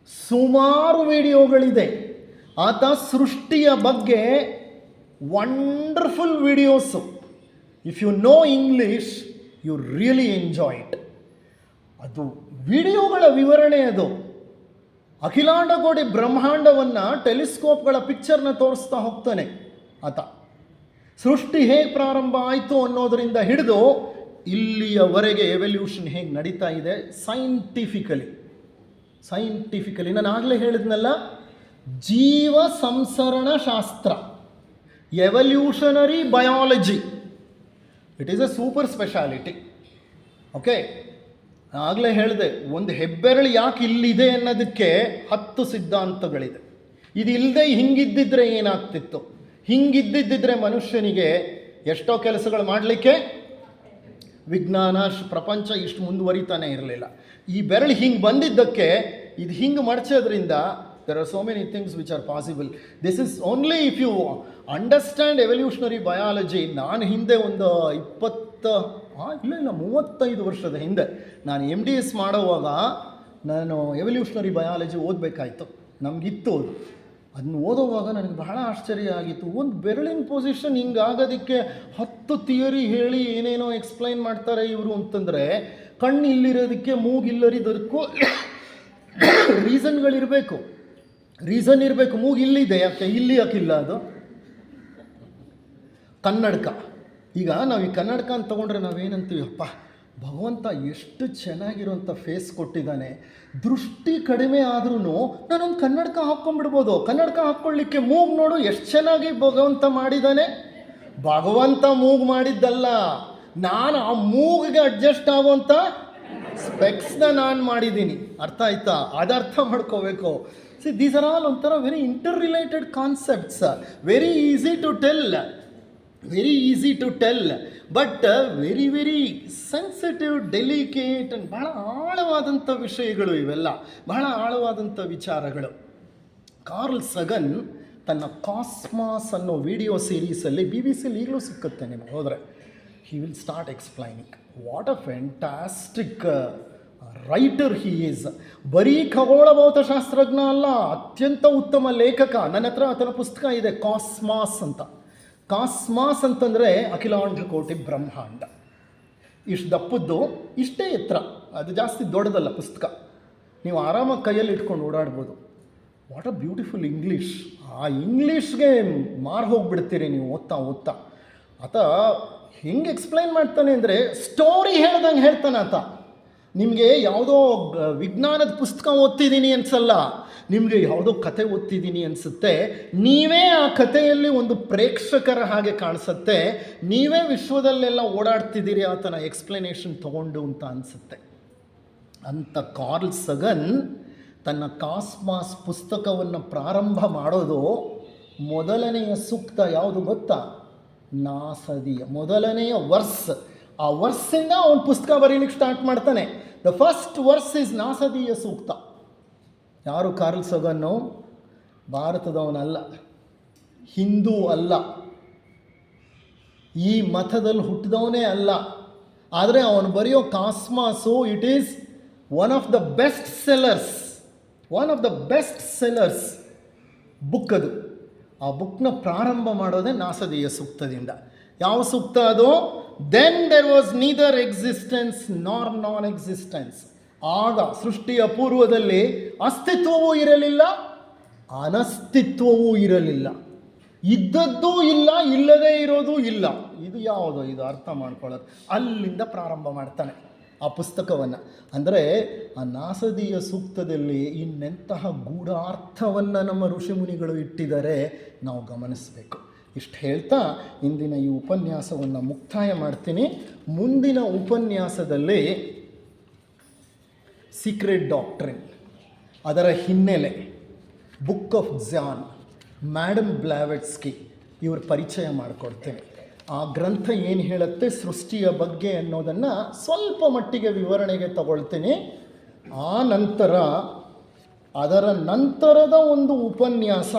ಸುಮಾರು ವಿಡಿಯೋಗಳಿದೆ. ಆತ ಸೃಷ್ಟಿಯ ಬಗ್ಗೆ wonderful videos. If you know English you really enjoy it. ಅದು ವಿಡಿಯೋಗಳ ವಿವರಣೆ. ಅದು ಅಖಿಲಾಂಡಕೋಟಿ ಬ್ರಹ್ಮಾಂಡವನ್ನು ಟೆಲಿಸ್ಕೋಪ್ಗಳ ಪಿಕ್ಚರ್ನ ತೋರಿಸ್ತಾ ಹೋಗ್ತಾನೆ ಆತ. ಸೃಷ್ಟಿ ಹೇಗೆ ಪ್ರಾರಂಭ ಆಯಿತು ಅನ್ನೋದರಿಂದ ಹಿಡಿದು ಇಲ್ಲಿಯವರೆಗೆ ಎವಲ್ಯೂಷನ್ ಹೇಗೆ ನಡೀತಾ ಇದೆ ಸೈಂಟಿಫಿಕಲಿ ನಾನು ಆಗಲೇ ಹೇಳಿದ್ನಲ್ಲ, ಜೀವ ಸಂಸರಣ ಶಾಸ್ತ್ರ, evolutionary biology, it is A super speciality. Okay, ಆಗಲೇ ಹೇಳಿದೆ, ಒಂದು ಹೆಬ್ಬೆರಳು ಯಾಕೆ ಇಲ್ಲಿದೆ ಅನ್ನೋದಕ್ಕೆ 10 ಸಿದ್ಧಾಂತಗಳಿದೆ. ಇದು ಇಲ್ಲದೆ ಹಿಂಗಿದ್ದಿದ್ರೆ ಏನಾಗ್ತಿತ್ತು? ಹಿಂಗಿದ್ದಿದ್ದರೆ ಮನುಷ್ಯನಿಗೆ ಎಷ್ಟೋ ಕೆಲಸಗಳು ಮಾಡಲಿಕ್ಕೆ ವಿಜ್ಞಾನ ಪ್ರಪಂಚ ಇಷ್ಟು ಮುಂದುವರಿತಾನೆ ಇರಲಿಲ್ಲ. ಈ ಬೆರಳು ಹಿಂಗೆ ಬಂದಿದ್ದಕ್ಕೆ, ಇದು ಹಿಂಗೆ ಮಡಚೋದ್ರಿಂದ there are so many things which are possible. This is only if you understand evolutionary biology. ನಾನು ಹಿಂದೆ ಒಂದು 35 ವರ್ಷದ ಹಿಂದೆ ನಾನು MDS ಮಾಡೋವಾಗ ನಾನು ಎವಲ್ಯೂಷನರಿ ಬಯಾಲಜಿ ಓದಬೇಕಾಯ್ತು. ನಮಗಿತ್ತು ಅದು. ಅದನ್ನು ಓದೋವಾಗ ನನಗೆ ಬಹಳ ಆಶ್ಚರ್ಯ ಆಗಿತ್ತು. ಒಂದು ಬೆರಳಿನ ಪೊಸಿಷನ್ ಹಿಂಗಾಗೋದಕ್ಕೆ 10 ಥಿಯರಿ ಹೇಳಿ ಏನೇನೋ ಎಕ್ಸ್ಪ್ಲೈನ್ ಮಾಡ್ತಾರೆ ಇವರು ಅಂತಂದರೆ, ಕಣ್ಣು ಇಲ್ಲಿರೋದಕ್ಕೆ ಮೂಗಿಲ್ಲರಿದ್ದಕ್ಕೂ ರೀಸನ್ಗಳಿರಬೇಕು. ರೀಸನ್ ಇರಬೇಕು. ಮೂಗು ಇಲ್ಲಿದೆ, ಯಾಕೆ ಇಲ್ಲಿ ಯಾಕಿಲ್ಲ? ಅದು ಕನ್ನಡಕ. ಈಗ ನಾವು ಈ ಕನ್ನಡಕ ಅಂತ ತೊಗೊಂಡ್ರೆ ನಾವೇನಂತೀವಿ, ಅಪ್ಪ ಭಗವಂತ ಎಷ್ಟು ಚೆನ್ನಾಗಿರೋಂಥ ಫೇಸ್ ಕೊಟ್ಟಿದ್ದಾನೆ, ದೃಷ್ಟಿ ಕಡಿಮೆ ಆದ್ರೂ ನಾನೊಂದು ಕನ್ನಡಕ ಹಾಕ್ಕೊಂಡ್ಬಿಡ್ಬೋದು. ಕನ್ನಡಕ ಹಾಕ್ಕೊಳ್ಳಿಕ್ಕೆ ಮೂಗು ನೋಡು ಎಷ್ಟು ಚೆನ್ನಾಗಿ ಭಗವಂತ ಮಾಡಿದ್ದಾನೆ. ಭಗವಂತ ಮೂಗು ಮಾಡಿದ್ದಲ್ಲ, ನಾನು ಆ ಮೂಗಿಗೆ ಅಡ್ಜಸ್ಟ್ ಆಗುವಂಥ ಸ್ಪೆಕ್ಸ್ನ ನಾನು ಮಾಡಿದ್ದೀನಿ. ಅರ್ಥ ಆಯ್ತಾ? ಅದರ್ಥ ಮಾಡ್ಕೋಬೇಕು. See, these are all ಒಂಥರ very inter concepts. Very easy to tell but very sensitive, delicate and ಬಹಳ ಆಳವಾದಂಥ ವಿಷಯಗಳು ಇವೆಲ್ಲ, ಬಹಳ ಆಳವಾದಂಥ ವಿಚಾರಗಳು. ಕಾರ್ಲ್ ಸಗನ್ ತನ್ನ ಕಾಸ್ಮಾಸ್ ಅನ್ನೋ ವಿಡಿಯೋ ಸೀರೀಸಲ್ಲಿ BBC ಈಗಲೂ ಸಿಕ್ಕುತ್ತೆ ನಿಮಗೆ ಹೋದರೆ. He will start explaining what a fantastic writer he is. ಬರೀ ಖಗೋಳ ಭೌತಶಾಸ್ತ್ರಜ್ಞ ಅಲ್ಲ, ಅತ್ಯಂತ ಉತ್ತಮ ಲೇಖಕ. ನನ್ನ ಹತ್ರ ಆತನ ಪುಸ್ತಕ ಇದೆ, ಕಾಸ್ಮಾಸ್ ಅಂತ. ಕಾಸ್ಮಾಸ್ ಅಂತಂದರೆ ಅಖಿಲಾಂಡ ಕೋಟಿ ಬ್ರಹ್ಮಾಂಡ. ಇಷ್ಟು ದಪ್ಪದ್ದು, ಇಷ್ಟೇ ಎತ್ತರ, ಅದು ಜಾಸ್ತಿ ದೊಡ್ಡದಲ್ಲ ಪುಸ್ತಕ. ನೀವು ಆರಾಮಾಗಿ ಕೈಯಲ್ಲಿ ಇಟ್ಕೊಂಡು ಓಡಾಡ್ಬೋದು. What a beautiful English. ಆ ಇಂಗ್ಲೀಷ್ಗೆ ಮಾರು ಹೋಗ್ಬಿಡ್ತೀರಿ ನೀವು ಓದ್ತಾ. ಆತ ಹೆಂಗೆ ಎಕ್ಸ್ಪ್ಲೈನ್ ಮಾಡ್ತಾನೆ ಅಂದರೆ, ಸ್ಟೋರಿ ಹೇಳ್ದಂಗೆ ಹೇಳ್ತಾನೆ ಆತ. ನಿಮಗೆ ಯಾವುದೋ ವಿಜ್ಞಾನದ ಪುಸ್ತಕ ಓದ್ತಿದ್ದೀನಿ ಅನಿಸಲ್ಲ, ನಿಮಗೆ ಯಾವುದೋ ಕತೆ ಓದ್ತಿದ್ದೀನಿ ಅನಿಸುತ್ತೆ. ನೀವೇ ಆ ಕಥೆಯಲ್ಲಿ ಒಂದು ಪ್ರೇಕ್ಷಕರ ಹಾಗೆ ಕಾಣಿಸುತ್ತೆ. ನೀವೇ ವಿಶ್ವದಲ್ಲೆಲ್ಲ ಓಡಾಡ್ತಿದ್ದೀರಿ ಆತನ ಎಕ್ಸ್ಪ್ಲನೇಷನ್ ತೊಗೊಂಡು ಅಂತ ಅನಿಸುತ್ತೆ. ಅಂತ ಕಾರ್ಲ್ ಸಗನ್ ತನ್ನ ಕಾಸ್ಮಾಸ್ ಪುಸ್ತಕವನ್ನು ಪ್ರಾರಂಭ ಮಾಡೋದು ಮೊದಲನೆಯ ಸೂಕ್ತ ಯಾವುದು ಗೊತ್ತಾ? ನಾಸದಿಯ ಮೊದಲನೆಯ ವರ್ಸ್. ಆ ವರ್ಸಿಂದ ಅವನು ಪುಸ್ತಕ ಬರೀಲಿಕ್ಕೆ ಸ್ಟಾರ್ಟ್ ಮಾಡ್ತಾನೆ. ದ ಫಸ್ಟ್ ವರ್ಸ್ ಇಸ್ ನಾಸದಿಯ ಸೂಕ್ತ. ಯಾರು ಕಾರ್ಲ್ ಸಗನ್ನು? ಭಾರತದವನಲ್ಲ, ಹಿಂದೂ ಅಲ್ಲ, ಈ ಮತದಲ್ಲಿ ಹುಟ್ಟಿದವನೇ ಅಲ್ಲ. ಆದರೆ ಅವನು ಬರೆಯೋ cosmos it is one of the best sellers book ಅದು. ಆ ಬುಕ್ನ ಪ್ರಾರಂಭ ಮಾಡೋದೇ ನಾಸದಿಯ ಸೂಕ್ತದಿಂದ. ಯಾವ ಸೂಕ್ತ ಅದು? Then there was neither existence nor non existence. ಆಗ ಸೃಷ್ಟಿಯ ಪೂರ್ವದಲ್ಲಿ ಅಸ್ತಿತ್ವವೂ ಇರಲಿಲ್ಲ, ಅನಸ್ತಿತ್ವವೂ ಇರಲಿಲ್ಲ. ಇದ್ದದ್ದೂ ಇಲ್ಲ, ಇಲ್ಲದೇ ಇರೋದು ಇಲ್ಲ. ಇದು ಯಾವುದು? ಇದು ಅರ್ಥ ಮಾಡ್ಕೊಳ್ಳೋದು. ಅಲ್ಲಿಂದ ಪ್ರಾರಂಭ ಮಾಡ್ತಾನೆ ಆ ಪುಸ್ತಕವನ್ನು. ಅಂದರೆ ಆ ನಾಸದಿಯ ಸೂಕ್ತದಲ್ಲಿ ಇನ್ನೆಂತಹ ಗೂಢಾರ್ಥವನ್ನು ನಮ್ಮ ಋಷಿಮುನಿಗಳು ಇಟ್ಟಿದ್ದಾರೆ ನಾವು ಗಮನಿಸಬೇಕು. ಇಷ್ಟು ಹೇಳ್ತಾ ಇಂದಿನ ಈ ಉಪನ್ಯಾಸವನ್ನು ಮುಕ್ತಾಯ ಮಾಡ್ತೀನಿ. ಮುಂದಿನ ಉಪನ್ಯಾಸದಲ್ಲಿ ಸೀಕ್ರೆಟ್ ಡಾಕ್ಟ್ರಿನ್, ಅದರ ಹಿನ್ನೆಲೆ, ಬುಕ್ ಆಫ್ ಜಾನ್, ಮ್ಯಾಡಮ್ ಬ್ಲಾವೆಟ್ಸ್ಕಿ ಇವ್ರ ಪರಿಚಯ ಮಾಡಿಕೊಡ್ತೇನೆ. ಆ ಗ್ರಂಥ ಏನು ಹೇಳುತ್ತೆ ಸೃಷ್ಟಿಯ ಬಗ್ಗೆ ಅನ್ನೋದನ್ನು ಸ್ವಲ್ಪ ಮಟ್ಟಿಗೆ ವಿವರಣೆಗೆ ತಗೊಳ್ತೀನಿ. ಆ ನಂತರ ಅದರ ನಂತರದ ಒಂದು ಉಪನ್ಯಾಸ